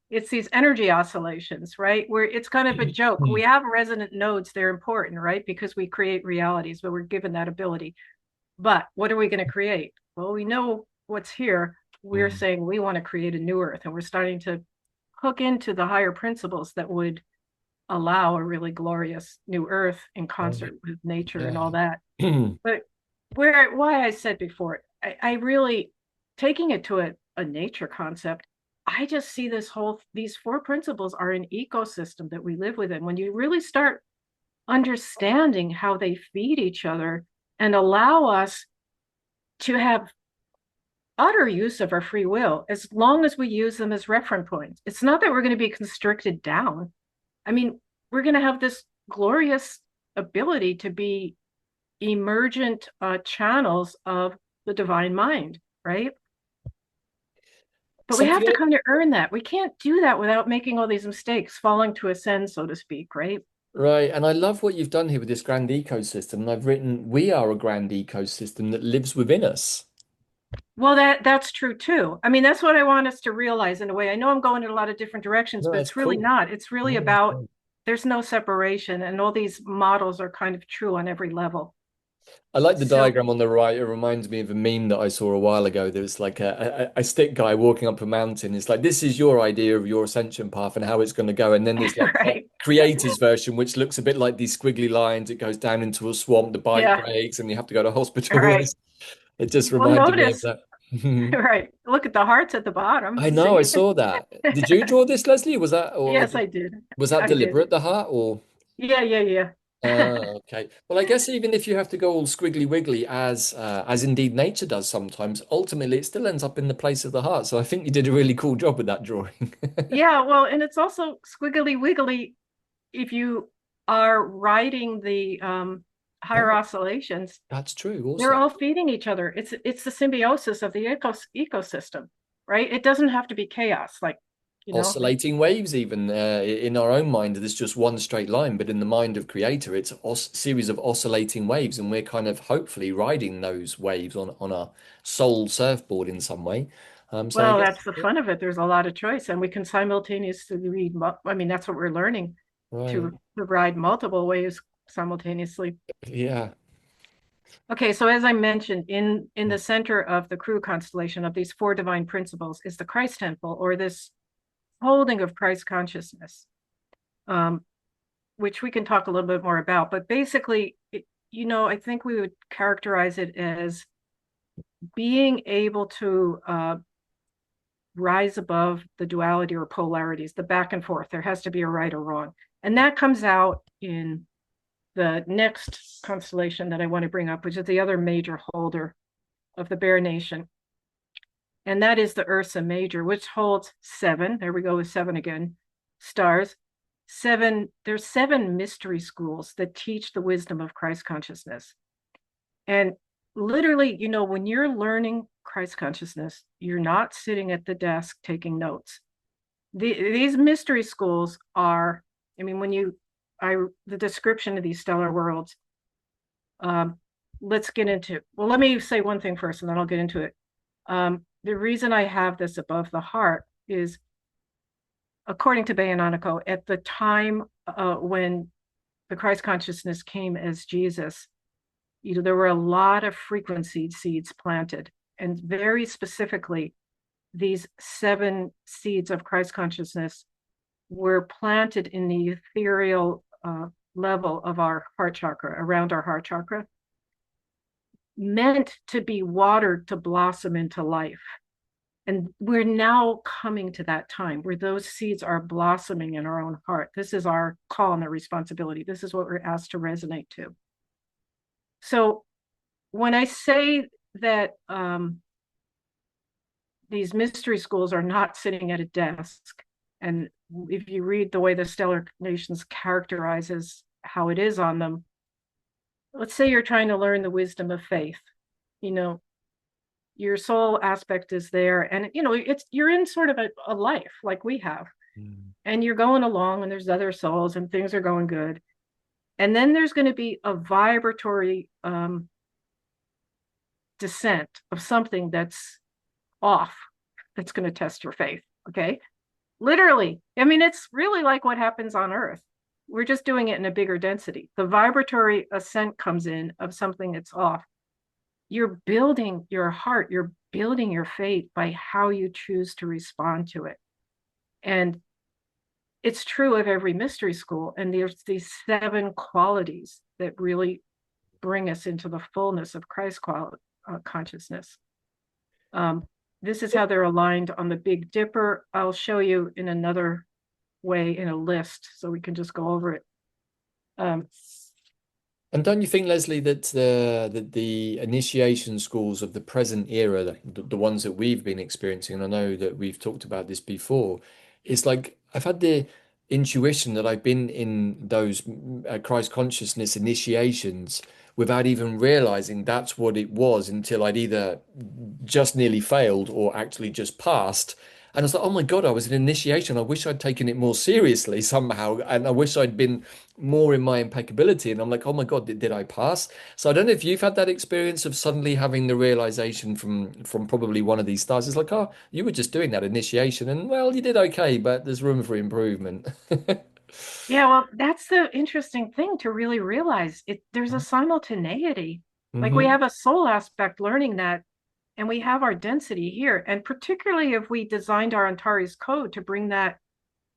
It's these energy oscillations, right? Where it's kind of a joke. We have resonant nodes, they're important, right? Because we create realities, but we're given that ability. But what are we going to create? Well, we know what's here. We're saying we want to create a new earth, and we're starting to hook into the higher principles that would allow a really glorious new earth in concert
Right.
with nature and all
Yeah.
that. But why I said before, I really taking it to a nature concept. I just see these four principles are an ecosystem that we live within. When you really start understanding how they feed each other and allow us to have utter use of our free will, as long as we use them as reference points. It's not that we're going to be constricted down. I mean, we're going to have this glorious ability to be emergent channels of the divine mind, right? But we have
Something
to kind of earn that. We can't do that without making all these mistakes, falling to ascend, so to speak, right?
right. And I love what you've done here with this grand ecosystem. And I've written, we are a grand ecosystem that lives within us.
Well, that's true too. I mean, that's what I want us to realize in a way. I know I'm going in a lot of different directions,
No,
but
that's
it's really
cool.
not. It's really
No, that's
about
great.
there's no separation, and all these models are kind of true on every level.
I like the
So,
diagram on the right. It reminds me of a meme that I saw a while ago. There was like a stick guy walking up a mountain. It's like, this is your idea of your ascension path and how it's going to go. And then there's like a
right.
creator's version, which looks a bit like these squiggly lines. It goes down into a swamp, the bike
Yeah.
breaks, and you have to go to
All
hospital.
right.
It just
Well,
reminded me of
notice,
that.
right. Look at the hearts at the bottom.
I know, I
See?
saw that. Did you draw this, Leslie? Was that, or
Yes, I did.
was that
I did.
deliberate, the heart, or?
Yeah, yeah, yeah.
Okay. Well, I guess even if you have to go all squiggly wiggly, as indeed nature does sometimes, ultimately it still ends up in the place of the heart. So I think you did a really cool job with that drawing.
Yeah, well, and it's also squiggly wiggly if you are riding the higher
Oh,
oscillations.
that's true
They're
also.
all feeding each other. It's the symbiosis of the ecosystem, right? It doesn't have to be chaos. Like you know?
Oscillating waves, even in our own mind, there's just one straight line, but in the mind of creator, it's a series of oscillating waves, and we're kind of hopefully riding those waves on our soul surfboard in some way. So I
Well,
guess,
that's the fun of it. There's a lot of choice, and we can simultaneously read. I mean, that's what we're learning
right,
to ride multiple waves simultaneously.
yeah.
Okay, so as I mentioned, in the center of the Crew constellation of these four divine principles is the Christ temple, or this holding of Christ consciousness, um, which we can talk a little bit more about. But basically, I think we would characterize it as being able to rise above the duality or polarities, the back and forth. There has to be a right or wrong. And that comes out in the next constellation that I want to bring up, which is the other major holder of the Bear Nation. And that is the Ursa Major, which holds seven. There we go with seven again. Stars. There's seven mystery schools that teach the wisdom of Christ consciousness. And literally, when you're learning Christ consciousness, you're not sitting at the desk taking notes. These mystery schools are, I mean, the description of these stellar worlds, um, let me say one thing first and then I'll get into it. The reason I have this above the heart is, according to Bayananico, at the time when the Christ consciousness came as Jesus, there were a lot of frequency seeds planted, and very specifically, these seven seeds of Christ consciousness were planted in the ethereal level of our heart chakra, around our heart chakra, meant to be watered to blossom into life. And we're now coming to that time where those seeds are blossoming in our own heart. This is our call and our responsibility. This is what we're asked to resonate to. So when I say that these mystery schools are not sitting at a desk, and if you read the way the Stellar Nations characterizes how it is on them, let's say you're trying to learn the wisdom of faith. Your soul aspect is there, and you're in sort of a life like we have,
Mm.
and you're going along, and there's other souls, and things are going good. And then there's going to be a vibratory descent of something that's off, that's going to test your faith. Okay. Literally. I mean, it's really like what happens on Earth. We're just doing it in a bigger density. The vibratory ascent comes in of something that's off. You're building your heart, you're building your faith by how you choose to respond to it. And it's true of every mystery school. And there's these seven qualities that really bring us into the fullness of Christ consciousness. This is how they're aligned on the Big Dipper. I'll show you in another way in a list, so we can just go over it.
And don't you think, Leslie, that the initiation schools of the present era, the ones that we've been experiencing, and I know that we've talked about this before, it's like I've had the intuition that I've been in those Christ consciousness initiations without even realizing that's what it was until I'd either just nearly failed or actually just passed. And I was like, oh my God, I was in initiation. I wish I'd taken it more seriously somehow. And I wish I'd been more in my impeccability. And I'm like, oh my God, did I pass? So I don't know if you've had that experience of suddenly having the realization from probably one of these stars. It's like, oh, you were just doing that initiation and well, you did okay, but there's room for improvement.
Yeah, well, that's the interesting thing to really realize. There's a simultaneity. Like we
Hmm.
have a soul aspect learning that, and we have our density here. And particularly if we designed our Antares code to bring that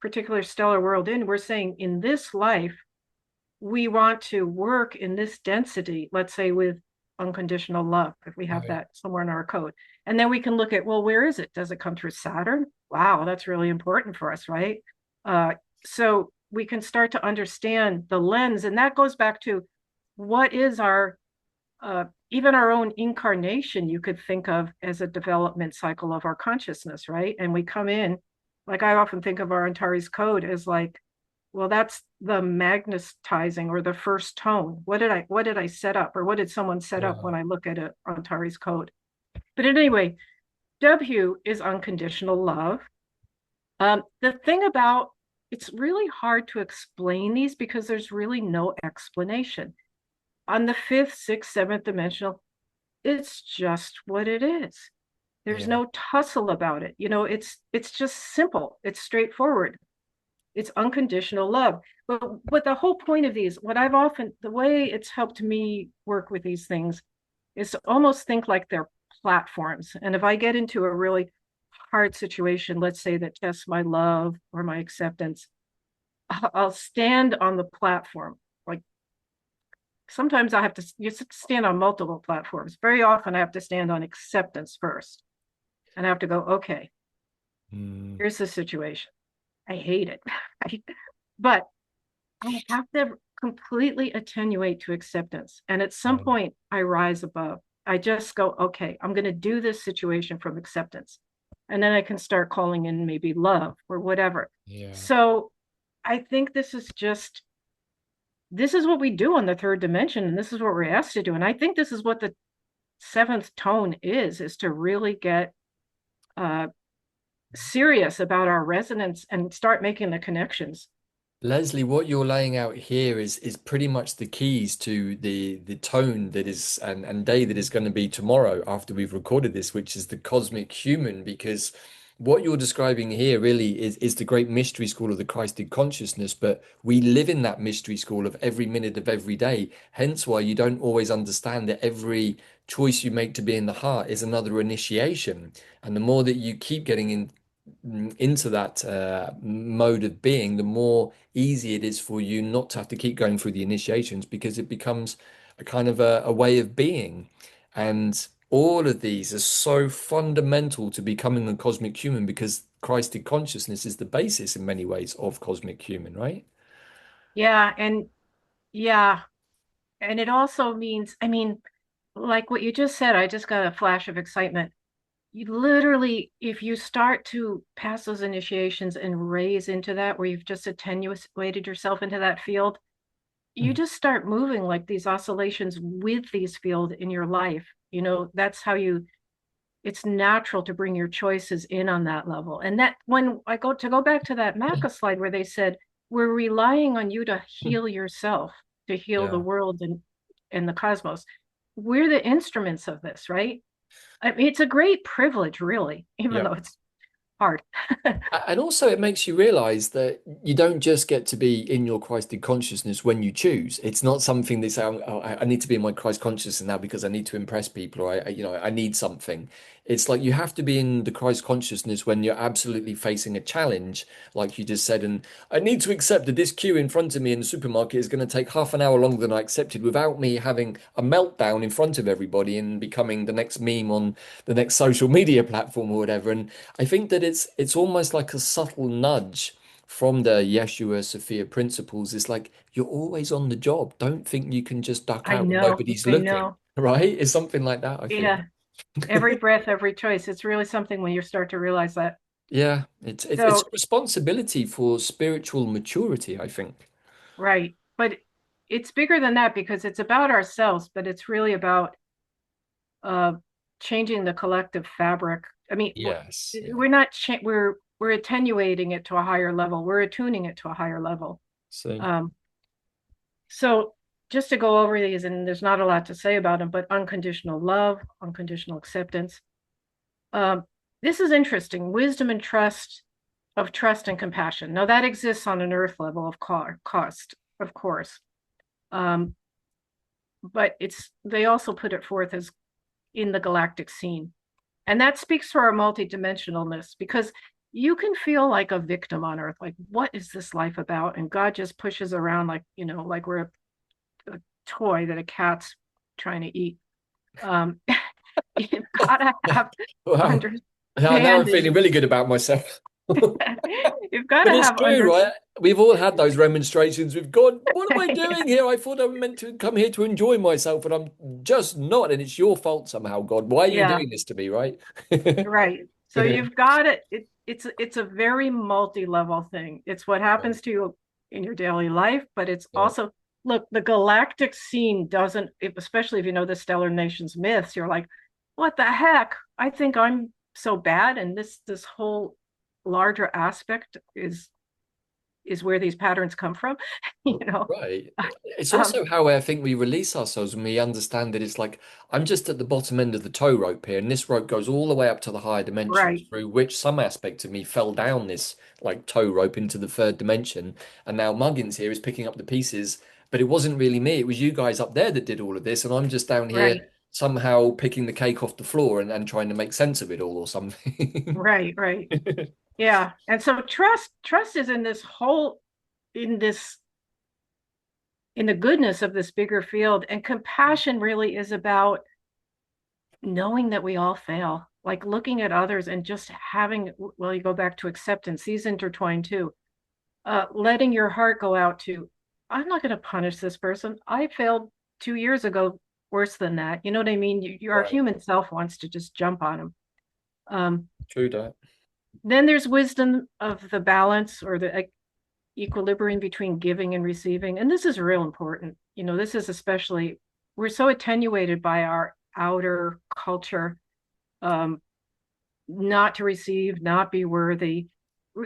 particular stellar world in, we're saying in this life, we want to work in this density, let's say with unconditional love, if we have
Right.
that somewhere in our code. And then we can look at, well, where is it? Does it come through Saturn? Wow, that's really important for us, right? So we can start to understand the lens. And that goes back to what is even our own incarnation, you could think of as a development cycle of our consciousness, right? And we come in, like I often think of our Antares code as like, well, that's the magnetizing or the first tone. What did I set up, or what did someone set up when
Wow.
I look at it on Antares code? But anyway, W is unconditional love. The thing about it's really hard to explain these because there's really no explanation. On the fifth, sixth, seventh dimensional, it's just what it is. There's
Yeah.
no tussle about it. It's just simple. It's straightforward. It's unconditional love. But the whole point of these, the way it's helped me work with these things is to almost think like they're platforms. And if I get into a really hard situation, let's say that tests my love or my acceptance, I'll stand on the platform. Like sometimes I have to you stand on multiple platforms. Very often I have to stand on acceptance first. And I have to go, okay,
Mm,
here's the situation. I hate it. But I have to completely attenuate to acceptance. And at some
right.
point, I rise above. I just go, okay, I'm going to do this situation from acceptance. And then I can start calling in maybe love or whatever.
Yeah.
So I think this is what we do on the third dimension. And this is what we're asked to do. And I think this is what the seventh tone is to really get uh, serious about our resonance and start making the connections.
Leslie, what you're laying out here is pretty much the keys to the tone that is and day that is going to be tomorrow after we've recorded this, which is the cosmic human, because what you're describing here really is the great mystery school of the Christed consciousness, but we live in that mystery school of every minute of every day. Hence why you don't always understand that every choice you make to be in the heart is another initiation. And the more that you keep getting into that mode of being, the more easy it is for you not to have to keep going through the initiations because it becomes a kind of a way of being. And all of these are so fundamental to becoming a cosmic human because Christed consciousness is the basis in many ways of cosmic human, right?
Yeah. And yeah. And it also means, I mean, like what you just said, I just got a flash of excitement. You literally, if you start to pass those initiations and raise into that, where you've just attenuated yourself into that field, you
Mm.
just start moving like these oscillations with these fields in your life. That's how it's natural to bring your choices in on that level. And that when I go back to that Maca slide where they said, we're relying on you to heal yourself, to heal the
Yeah.
world and the cosmos. We're the instruments of this, right? I mean, it's a great privilege, really, even
Yeah.
though it's hard.
And also, it makes you realize that you don't just get to be in your Christed consciousness when you choose. It's not something they say, oh, I need to be in my Christ consciousness now because I need to impress people or I need something. It's like you have to be in the Christ consciousness when you're absolutely facing a challenge, like you just said. And I need to accept that this queue in front of me in the supermarket is going to take half an hour longer than I accepted without me having a meltdown in front of everybody and becoming the next meme on the next social media platform or whatever. And I think that it's almost like a subtle nudge from the Yeshua Sophia principles. It's like you're always on the job. Don't think you can just duck
I
out when
know,
nobody's
I
looking,
know.
right? It's something like that, I feel.
Yeah, every breath, every choice. It's really something when you start to realize that.
Yeah, it's a
So,
responsibility for spiritual maturity, I think.
right. But it's bigger than that because it's about ourselves, but it's really about uh changing the collective fabric. I mean,
Yes, yeah.
we're not cha we're attenuating it to a higher level. We're attuning it to a higher level.
So
Um, so just to go over these, and there's not a lot to say about them, but unconditional love, unconditional acceptance. Um, this is interesting. Wisdom and trust of trust and compassion. Now that exists on an earth level of cost, of course. Um, but they also put it forth as in the galactic scene. And that speaks to our multidimensionalness because you can feel like a victim on earth. Like, what is this life about? And God just pushes around like, like we're a toy that a cat's trying to eat. Um, you've got to have
wow. Now I'm feeling
understanding.
really good about myself.
You've got
But
to
it's
have
true,
under.
right? We've all had those remonstrations. We've gone, what am I doing here? I thought I meant to come here to enjoy myself, and I'm just not. And it's your fault somehow, God. Why are you
Yeah,
doing this to me, right?
right. So you've got it. It's a very multi-level thing. It's what happens to you in your daily life, but it's
Yeah.
also look, the galactic scene doesn't, especially if you know the Stellar Nations myths, you're like, what the heck? I think I'm so bad, and this whole larger aspect is where these patterns come from, you know.
Right. It's
Um,
also how I think we release ourselves when we understand that it's like I'm just at the bottom end of the tow rope here, and this rope goes all the way up to the higher dimensions
right,
through which some aspect of me fell down this like tow rope into the third dimension. And now Muggins here is picking up the pieces, but it wasn't really me. It was you guys up there that did all of this, and I'm just down here
right,
somehow picking the cake off the floor and trying to make sense of it all or something.
right, right. Yeah. And so trust is in this whole, in this, in the goodness of this bigger field. And compassion really is about knowing that we all fail, like looking at others and just having, well, you go back to acceptance, these intertwine too. Letting your heart go out to, I'm not going to punish this person. I failed 2 years ago worse than that. You know what I mean? Our
Right.
human self wants to just jump on them. Um,
True that.
then there's wisdom of the balance or the equilibrium between giving and receiving. And this is real important. You know, this is especially, we're so attenuated by our outer culture, um, not to receive, not be worthy.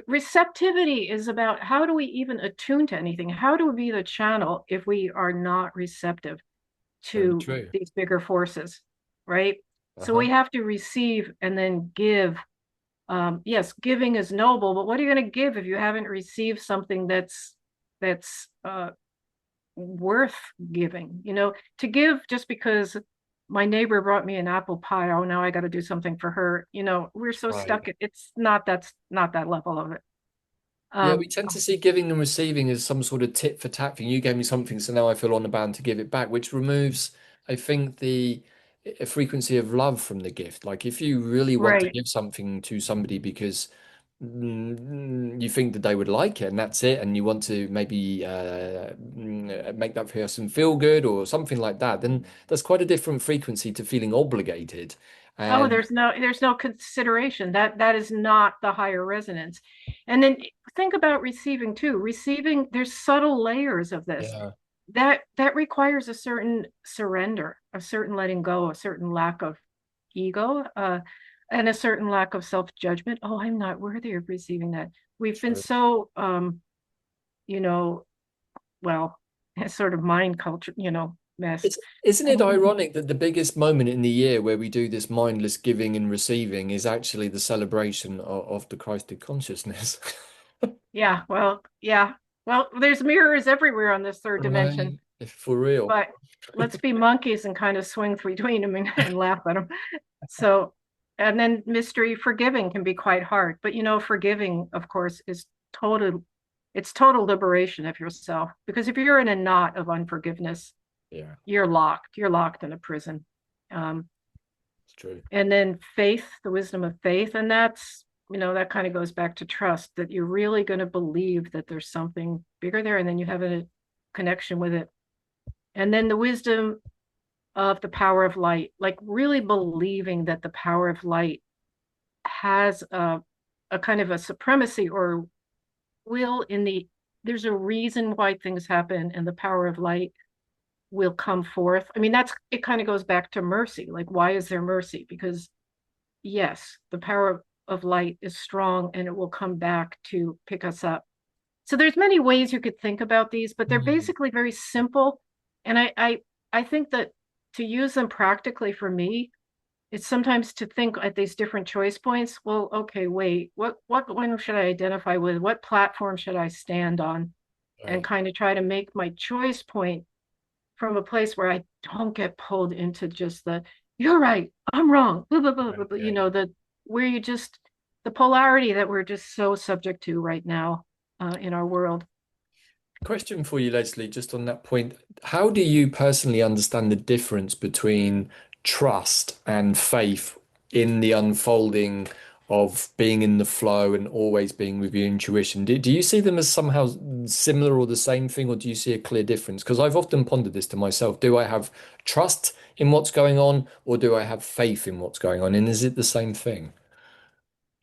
Receptivity is about how do we even attune to anything? How do we be the channel if we are not receptive
Very
to
true.
these bigger forces, right? So
Uh-huh.
we have to receive and then give. Yes, giving is noble, but what are you going to give if you haven't received something that's worth giving? You know, to give just because my neighbor brought me an apple pie, oh, now I got to do something for her. You know, we're so
Right.
stuck. It's not that's not that level of it.
Yeah, we
Um,
tend to see giving and receiving as some sort of tit for tat thing. You gave me something, so now I feel on the bound to give it back, which removes, I think, the frequency of love from the gift. Like if you really want to
right.
give something to somebody because you think that they would like it, and that's it, and you want to maybe make that person feel good or something like that, then that's quite a different frequency to feeling obligated.
Oh,
And
there's no consideration. That is not the higher resonance. And then think about receiving too. Receiving, there's subtle layers of this.
yeah,
That requires a certain surrender, a certain letting go, a certain lack of ego, and a certain lack of self-judgment. Oh, I'm not worthy of receiving that. We've been
true.
so you know, well, sort of mind culture, messed.
Isn't it
And
ironic that the biggest moment in the year where we do this mindless giving and receiving is actually the celebration of the Christed consciousness?
yeah, well, yeah. Well, there's mirrors everywhere on this third dimension,
Right. If for real.
but let's be monkeys and kind of swing between them and laugh at them. So, and then mystery forgiving can be quite hard, but forgiving, of course, is total, it's total liberation of yourself. Because if you're in a knot of unforgiveness,
Yeah,
you're locked in a prison. Um,
it's true.
and then faith, the wisdom of faith, and that kind of goes back to trust that you're really going to believe that there's something bigger there, and then you have a connection with it. And then the wisdom of the power of light, like really believing that the power of light has a kind of a supremacy or will in there's a reason why things happen, and the power of light will come forth. I mean, it kind of goes back to mercy. Like, why is there mercy? Because yes, the power of light is strong and it will come back to pick us up. So there's many ways you could think about these, but they're
Mm.
basically very simple. And I think that to use them practically for me, it's sometimes to think at these different choice points. Well, okay, wait, what one should I identify with? What platform should I stand on? And
Right.
kind of try to make my choice point from a place where I don't get pulled into just you're right, I'm wrong, blah, blah, blah, blah,
Right.
blah,
Yeah, yeah.
where you just, the polarity that we're just so subject to right now in our world.
Question for you, Leslie, just on that point. How do you personally understand the difference between trust and faith in the unfolding of being in the flow and always being with your intuition? Do you see them as somehow similar or the same thing, or do you see a clear difference? Because I've often pondered this to myself. Do I have trust in what's going on, or do I have faith in what's going on? And is it the same thing?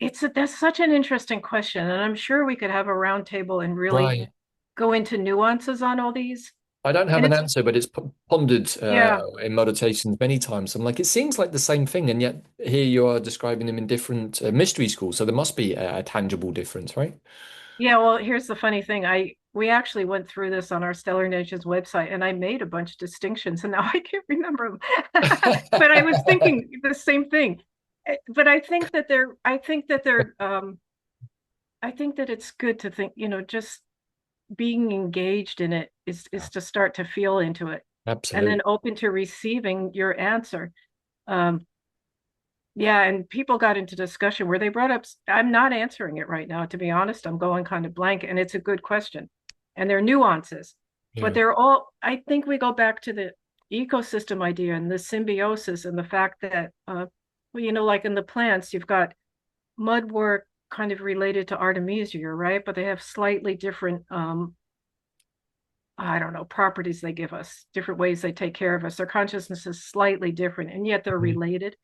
That's such an interesting question, and I'm sure we could have a roundtable and really
Right.
go into nuances on all these.
I don't have
And
an
it's,
answer, but it's pondered
yeah,
in meditations many times. I'm like, it seems like the same thing, and yet here you are describing them in different mystery schools. So there must be a tangible difference, right?
yeah. Well, here's the funny thing. We actually went through this on our Stellar Nations website, and I made a bunch of distinctions, and now I can't remember them. But I was thinking the same thing. But I think that it's good to think, just being engaged in it is to start to feel into it, and then
Absolutely.
open to receiving your answer. Um, Yeah, and people got into discussion where they brought up, I'm not answering it right now, to be honest. I'm going kind of blank, and it's a good question. And there are nuances, but
Yeah.
they're all, I think we go back to the ecosystem idea and the symbiosis and the fact that, well, like in the plants, you've got mudwort kind of related to Artemisia, right? But they have slightly different, I don't know, properties they give us, different ways they take care of us. Their consciousness is slightly different, and yet they're
Mhm.
related.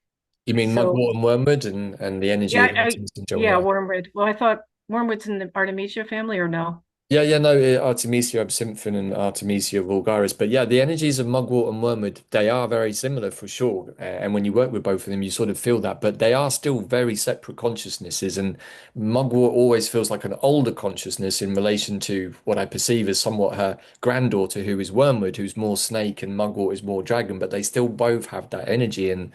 You mean
So
mugwort and wormwood and the energy
yeah,
of Artemis Joel,
yeah,
yeah.
wormwood. Well, I thought wormwood's in the Artemisia family, or no?
Yeah, no, Artemisia absinthium and Artemisia vulgaris. But yeah, the energies of mugwort and wormwood, they are very similar for sure. And when you work with both of them, you sort of feel that. But they are still very separate consciousnesses. And mugwort always feels like an older consciousness in relation to what I perceive as somewhat her granddaughter, who is wormwood, who's more snake, and mugwort is more dragon. But they still both have that energy. And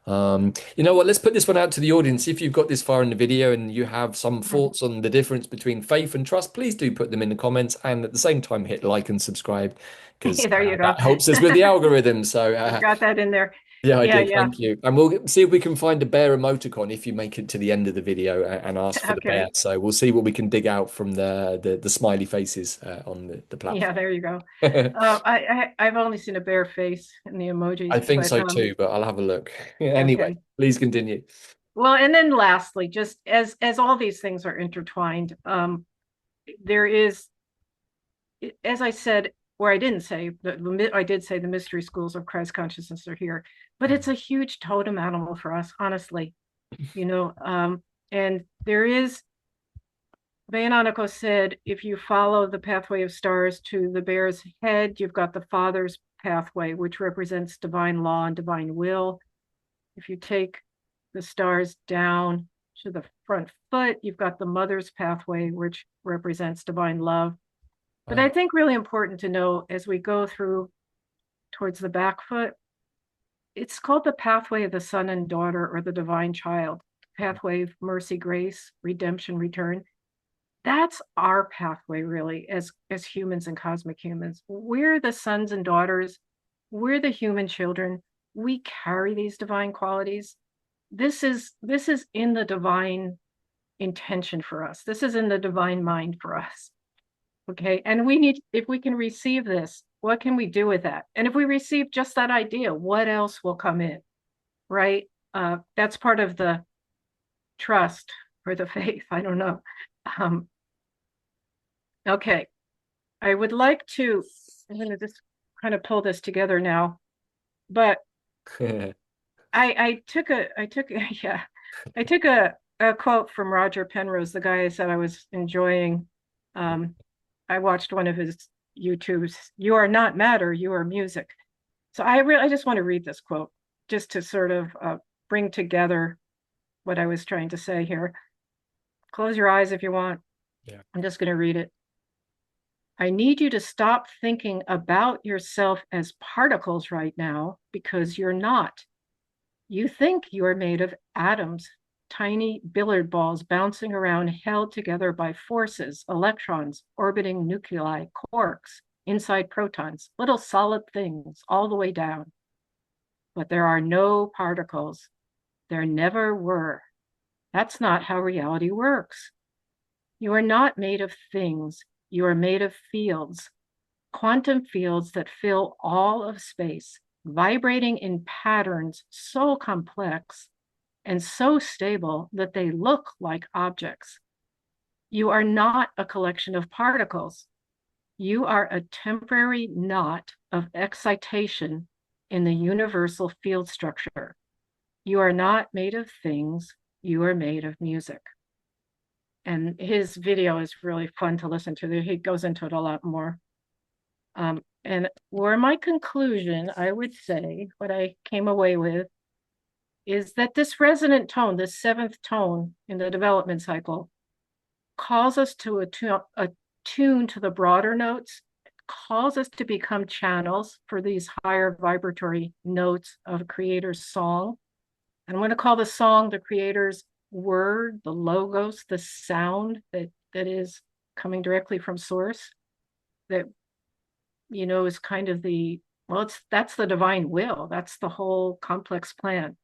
you know what? Let's put this one out to the audience. If you've got this far in the video and you have some
Mhm.
thoughts on the difference between faith and trust, please do put them in the comments. And at the same time, hit like and subscribe because
There you go.
that helps us with the algorithm. So,
You got that in there.
yeah, I
Yeah,
did.
yeah.
Thank you. And we'll see if we can find a bear emoticon if you make it to the end of the video and ask for the bear.
Okay.
So we'll see what we can dig out from the smiley faces on the
Yeah,
platform.
there you go. I've only seen a bare face in the
I
emojis,
think
but
so too, but I'll have a look. Anyway,
okay.
please continue.
Well, and then lastly, just as all these things are intertwined, there is, as I said, or I didn't say, I did say the mystery schools of Christ consciousness are here, but it's a huge totem animal for us, honestly. you know. And there is, Bayananako said, if you follow the pathway of stars to the bear's head, you've got the father's pathway, which represents divine law and divine will. If you take the stars down to the front foot, you've got the mother's pathway, which represents divine love. But I
Wow.
think really important to know as we go through towards the back foot, it's called the pathway of the son and daughter or the divine child, pathway of mercy, grace, redemption, return. That's our pathway really as humans and cosmic humans. We're the sons and daughters, we're the human children. We carry these divine qualities. This is in the divine intention for us. This is in the divine mind for us. Okay, and we need, if we can receive this, what can we do with that? And if we receive just that idea, what else will come in? Right? That's part of the trust or the faith. I don't know. um, okay, I would like to, I'm going to just kind of pull this together now, but yeah, I took a quote from Roger Penrose, the guy I said I was enjoying. I watched one of his YouTubes. You are not matter, you are music. So I just want to read this quote just to sort of bring together what I was trying to say here. Close your eyes if you want.
Yeah.
I'm just going to read it. I need you to stop thinking about yourself as particles right now because you're not. You think you are made of atoms, tiny billiard balls bouncing around, held together by forces, electrons, orbiting nuclei, quarks, inside protons, little solid things all the way down. But there are no particles. There never were. That's not how reality works. You are not made of things. You are made of fields, quantum fields that fill all of space, vibrating in patterns so complex and so stable that they look like objects. You are not a collection of particles. You are a temporary knot of excitation in the universal field structure. You are not made of things. You are made of music. And his video is really fun to listen to. He goes into it a lot more. And where my conclusion, I would say, what I came away with is that this resonant tone, this seventh tone in the development cycle, calls us to attune to the broader notes, calls us to become channels for these higher vibratory notes of a creator's song. I'm going to call the song the creator's word, the logos, the sound that is coming directly from source, that is kind of the well, that's the divine will. That's the whole complex plan.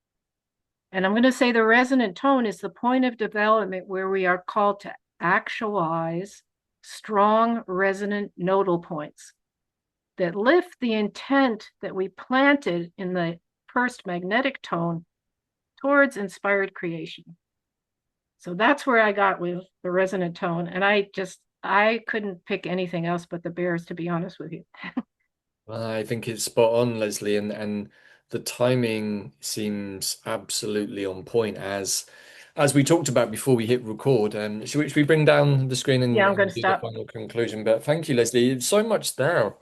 And I'm going to say the resonant tone is the point of development where we are called to actualize strong resonant nodal points that lift the intent that we planted in the first magnetic tone towards inspired creation. So that's where I got with the resonant tone. And I couldn't pick anything else but the bears, to be honest with you.
I think it's spot on, Leslie, and the timing seems absolutely on point as we talked about before we hit record. Should we bring down the screen
Yeah, I'm going
and
to
do the
stop.
final conclusion? But thank you, Leslie. It's so much there.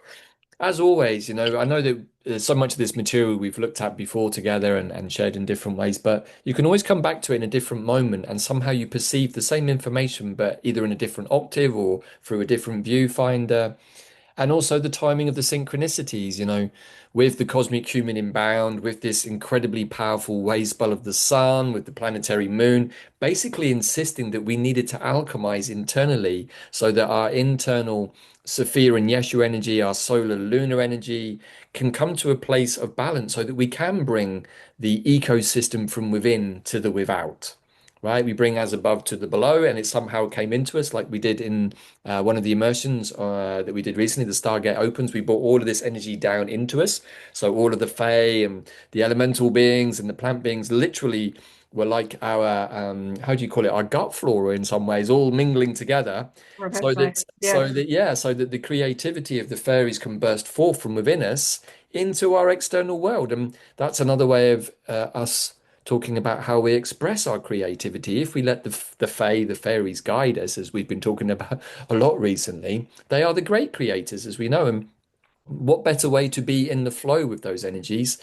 As always, I know that there's so much of this material we've looked at before together and shared in different ways, but you can always come back to it in a different moment and somehow you perceive the same information, but either in a different octave or through a different viewfinder. And also the timing of the synchronicities, with the cosmic human inbound, with this incredibly powerful wave spell of the sun, with the planetary moon, basically insisting that we needed to alchemize internally so that our internal Sophia and Yeshu energy, our solar lunar energy, can come to a place of balance so that we can bring the ecosystem from within to the without. Right, we bring as above to the below, and it somehow came into us like we did in one of the immersions that we did recently, the Stargate Opens. We brought all of this energy down into us. So all of the Fae and the elemental beings and the plant beings literally were like our how do you call it? Our gut flora in some ways, all mingling together.
Well, that's nice. Yes.
So that the creativity of the fairies can burst forth from within us into our external world. And that's another way of us talking about how we express our creativity. If we let the fae, the fairies guide us, as we've been talking about a lot recently, they are the great creators, as we know. And what better way to be in the flow with those energies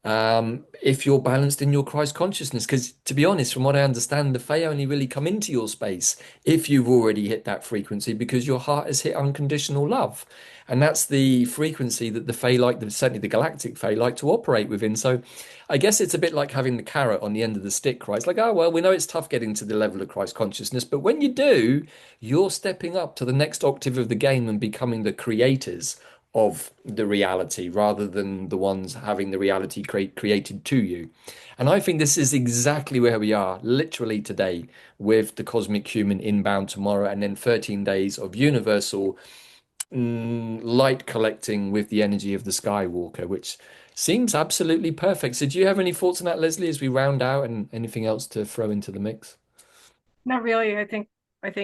if you're balanced in your Christ consciousness? Because to be honest, from what I understand, the Fae only really come into your space if you've already hit that frequency because your heart has hit unconditional love. And that's the frequency that the Fae like, certainly the galactic Fae like to operate within. So I guess it's a bit like having the carrot on the end of the stick, right? It's like, oh, well, we know it's tough getting to the level of Christ consciousness, but when you do, you're stepping up to the next octave of the game and becoming the creators of the reality rather than the ones having the reality created to you. And I think this is exactly where we are, literally today, with the cosmic human inbound tomorrow, and then 13 days of universal light collecting with the energy of the Skywalker, which seems absolutely perfect. So, do you have any thoughts on that, Leslie, as we round out, and anything else to throw into the mix?
Not really. I think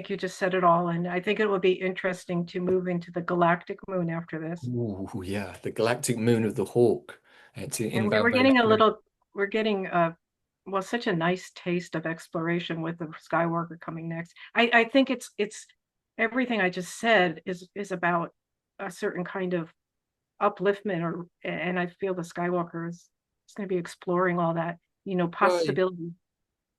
you just said it all. And I think it will be interesting to move into the galactic moon after this.
Ooh, yeah, the galactic moon of the Hawk. It's
And
inbound very soon.
we're getting well, such a nice taste of exploration with the Skywalker coming next. I think it's everything I just said is about a certain kind of upliftment, and I feel the Skywalker is going to be exploring all that,
Right.
possibility.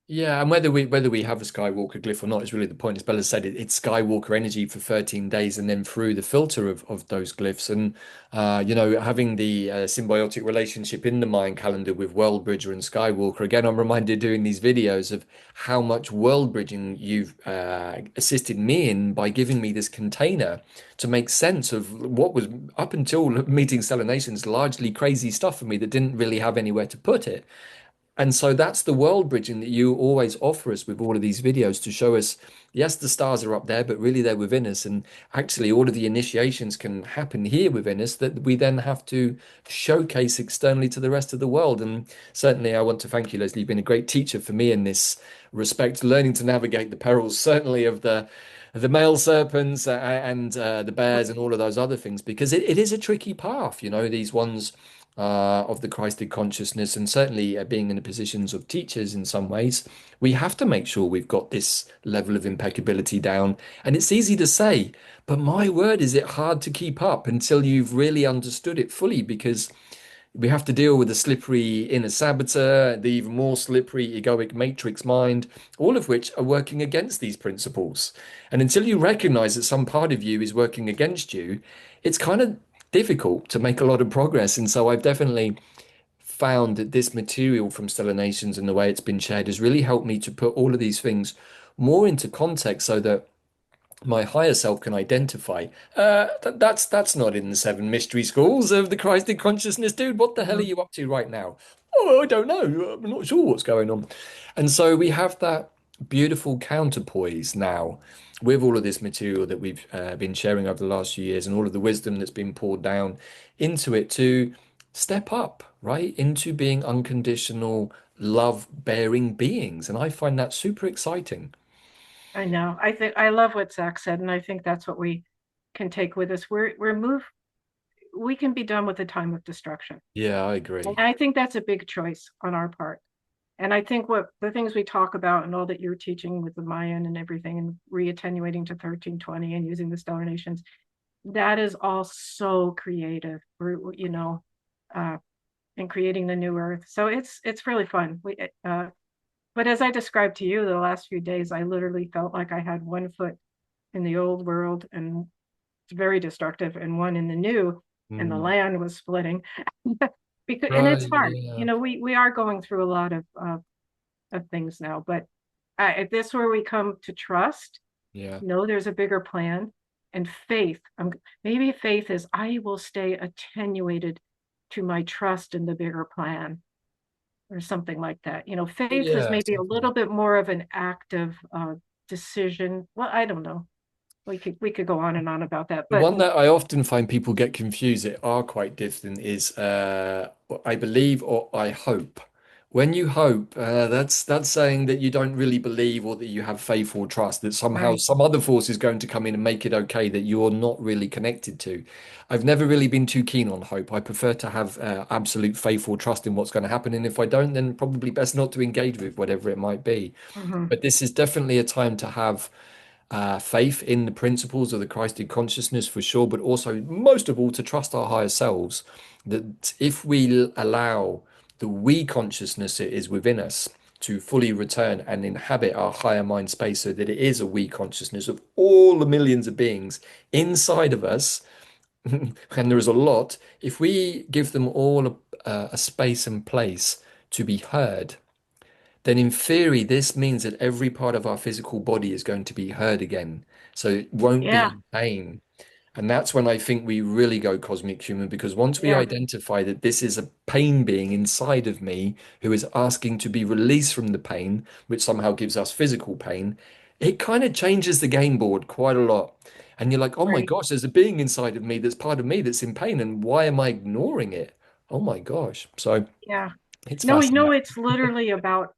Yeah, and whether we have a Skywalker glyph or not is really the point. As Bella said, it's Skywalker energy for 13 days, and then through the filter of those glyphs, and having the symbiotic relationship in the Mayan calendar with World Bridger and Skywalker. Again, I'm reminded doing these videos of how much world bridging you've assisted me in by giving me this container to make sense of what was up until meeting Stellar Nations largely crazy stuff for me that didn't really have anywhere to put it. And so that's the world bridging that you always offer us with all of these videos to show us, yes, the stars are up there, but really they're within us. And actually, all of the initiations can happen here within us that we then have to showcase externally to the rest of the world. And certainly, I want to thank you, Leslie. You've been a great teacher for me in this respect, learning to navigate the perils, certainly of the male serpents and the bears and all of those other things, because it is a tricky path, these ones of the Christed consciousness, and certainly being in the positions of teachers in some ways, we have to make sure we've got this level of impeccability down. And it's easy to say, but my word, is it hard to keep up until you've really understood it fully, because we have to deal with the slippery inner saboteur, the even more slippery egoic matrix mind, all of which are working against these principles. And until you recognize that some part of you is working against you, it's kind of difficult to make a lot of progress. And so I've definitely found that this material from Stellar Nations and the way it's been shared has really helped me to put all of these things more into context so that my higher self can identify. That's not in the seven mystery schools of the Christed consciousness, dude. What the hell are
Mhm.
you up to right now? Oh, I don't know. I'm not sure what's going on. And so we have that beautiful counterpoise now with all of this material that we've been sharing over the last few years and all of the wisdom that's been poured down into it to step up, right, into being unconditional, love-bearing beings. And I find that super exciting.
I know. I think I love what Zach said, and I think that's what we can take with us. We're moved. We can be done with the time of destruction,
Yeah, I
and
agree.
I think that's a big choice on our part. And I think what the things we talk about and all that you're teaching with the Mayan and everything, and reattenuating to 1320 and using the stellar nations, that is all so creative. Uh, in creating the new Earth. So it's really fun. But as I described to you the last few days, I literally felt like I had one foot in the old world and it's very destructive, and one in the new, and the
Mm.
land was splitting. Because and it's
Right,
hard.
yeah,
We are going through a lot of things now, but if this where we come to trust,
yeah.
there's a bigger plan, and faith. Maybe faith is I will stay attenuated to my trust in the bigger plan or something like that. Faith is
Yeah,
maybe a
something
little
like
bit more of an active decision. Well, I don't know. We could go on and on about that,
the
but
one that I often find people get confused that are quite different is I believe or I hope. When you hope, that's saying that you don't really believe or that you have faith or trust, that somehow
right.
some other force is going to come in and make it okay that you're not really connected to. I've never really been too keen on hope. I prefer to have absolute faith or trust in what's going to happen. And if I don't, then probably best not to engage with whatever it might be.
Hmm.
But this is definitely a time to have faith in the principles of the Christed consciousness for sure, but also most of all to trust our higher selves. That if we allow the we consciousness that is within us to fully return and inhabit our higher mind space, so that it is a we consciousness of all the millions of beings inside of us, and there is a lot, if we give them all a space and place to be heard, then in theory, this means that every part of our physical body is going to be heard again. So it won't be
Yeah,
in pain. And that's when I think we really go cosmic human, because once we
yeah,
identify that this is a pain being inside of me who is asking to be released from the pain, which somehow gives us physical pain, it kind of changes the game board quite a lot. And you're like, oh my
right.
gosh, there's a being inside of me that's part of me that's in pain. And why am I ignoring it? Oh my gosh. So
Yeah.
it's
No,
fascinating.
it's literally about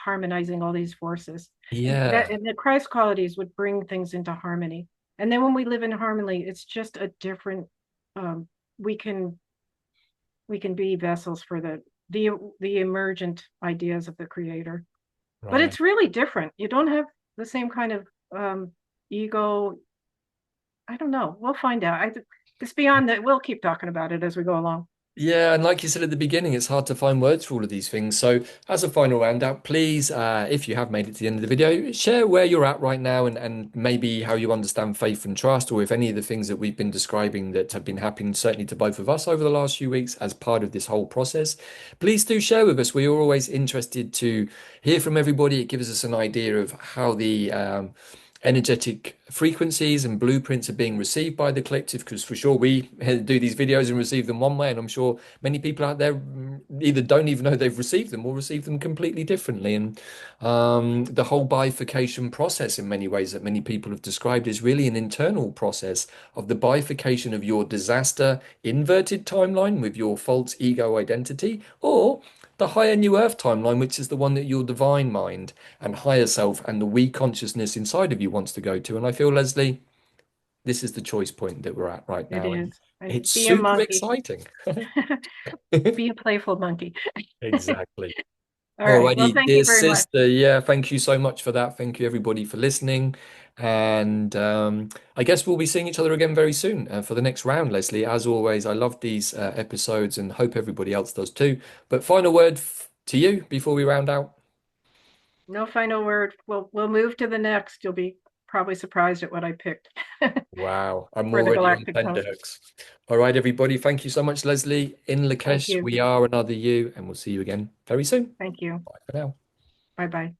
harmonizing all these forces.
Yeah.
And the Christ qualities would bring things into harmony. And then when we live in harmony, it's just a different um we can we can be vessels for the emergent ideas of the creator. But
Right.
it's really different. You don't have the same kind of ego. I don't know. We'll find out. It's beyond that. We'll keep talking about it as we go along.
Yeah, and like you said at the beginning, it's hard to find words for all of these things. So, as a final roundout, please, if you have made it to the end of the video, share where you're at right now and maybe how you understand faith and trust, or if any of the things that we've been describing that have been happening, certainly to both of us over the last few weeks as part of this whole process. Please do share with us. We are always interested to hear from everybody. It gives us an idea of how the energetic frequencies and blueprints are being received by the collective, because for sure we do these videos and receive them one way, and I'm sure many people out there either don't even know they've received them or receive them completely differently. And the whole bifurcation process in many ways that many people have described is really an internal process of the bifurcation of your disaster inverted timeline with your false ego identity, or the higher new earth timeline, which is the one that your divine mind and higher self and the we consciousness inside of you wants to go to. And I feel, Leslie, this is the choice point that we're at right
It
now, and
is. And
it's
be a
super
monkey.
exciting.
Be a playful monkey.
Exactly.
All right. Well,
Alrighty,
thank you
dear
very much.
sister. Yeah, thank you so much for that. Thank you, everybody, for listening. And I guess we'll be seeing each other again very soon for the next round, Leslie. As always, I love these episodes and hope everybody else does too. But final word to you before we round out.
No final word. We'll move to the next. You'll be probably surprised at what I picked
Wow, I'm
for the
already on
galactic tone.
tenterhooks. All right, everybody. Thank you so much, Leslie. In
Thank
Lakesh,
you.
we are another you, and we'll see you again very soon.
Thank you.
Bye for now.
Bye bye.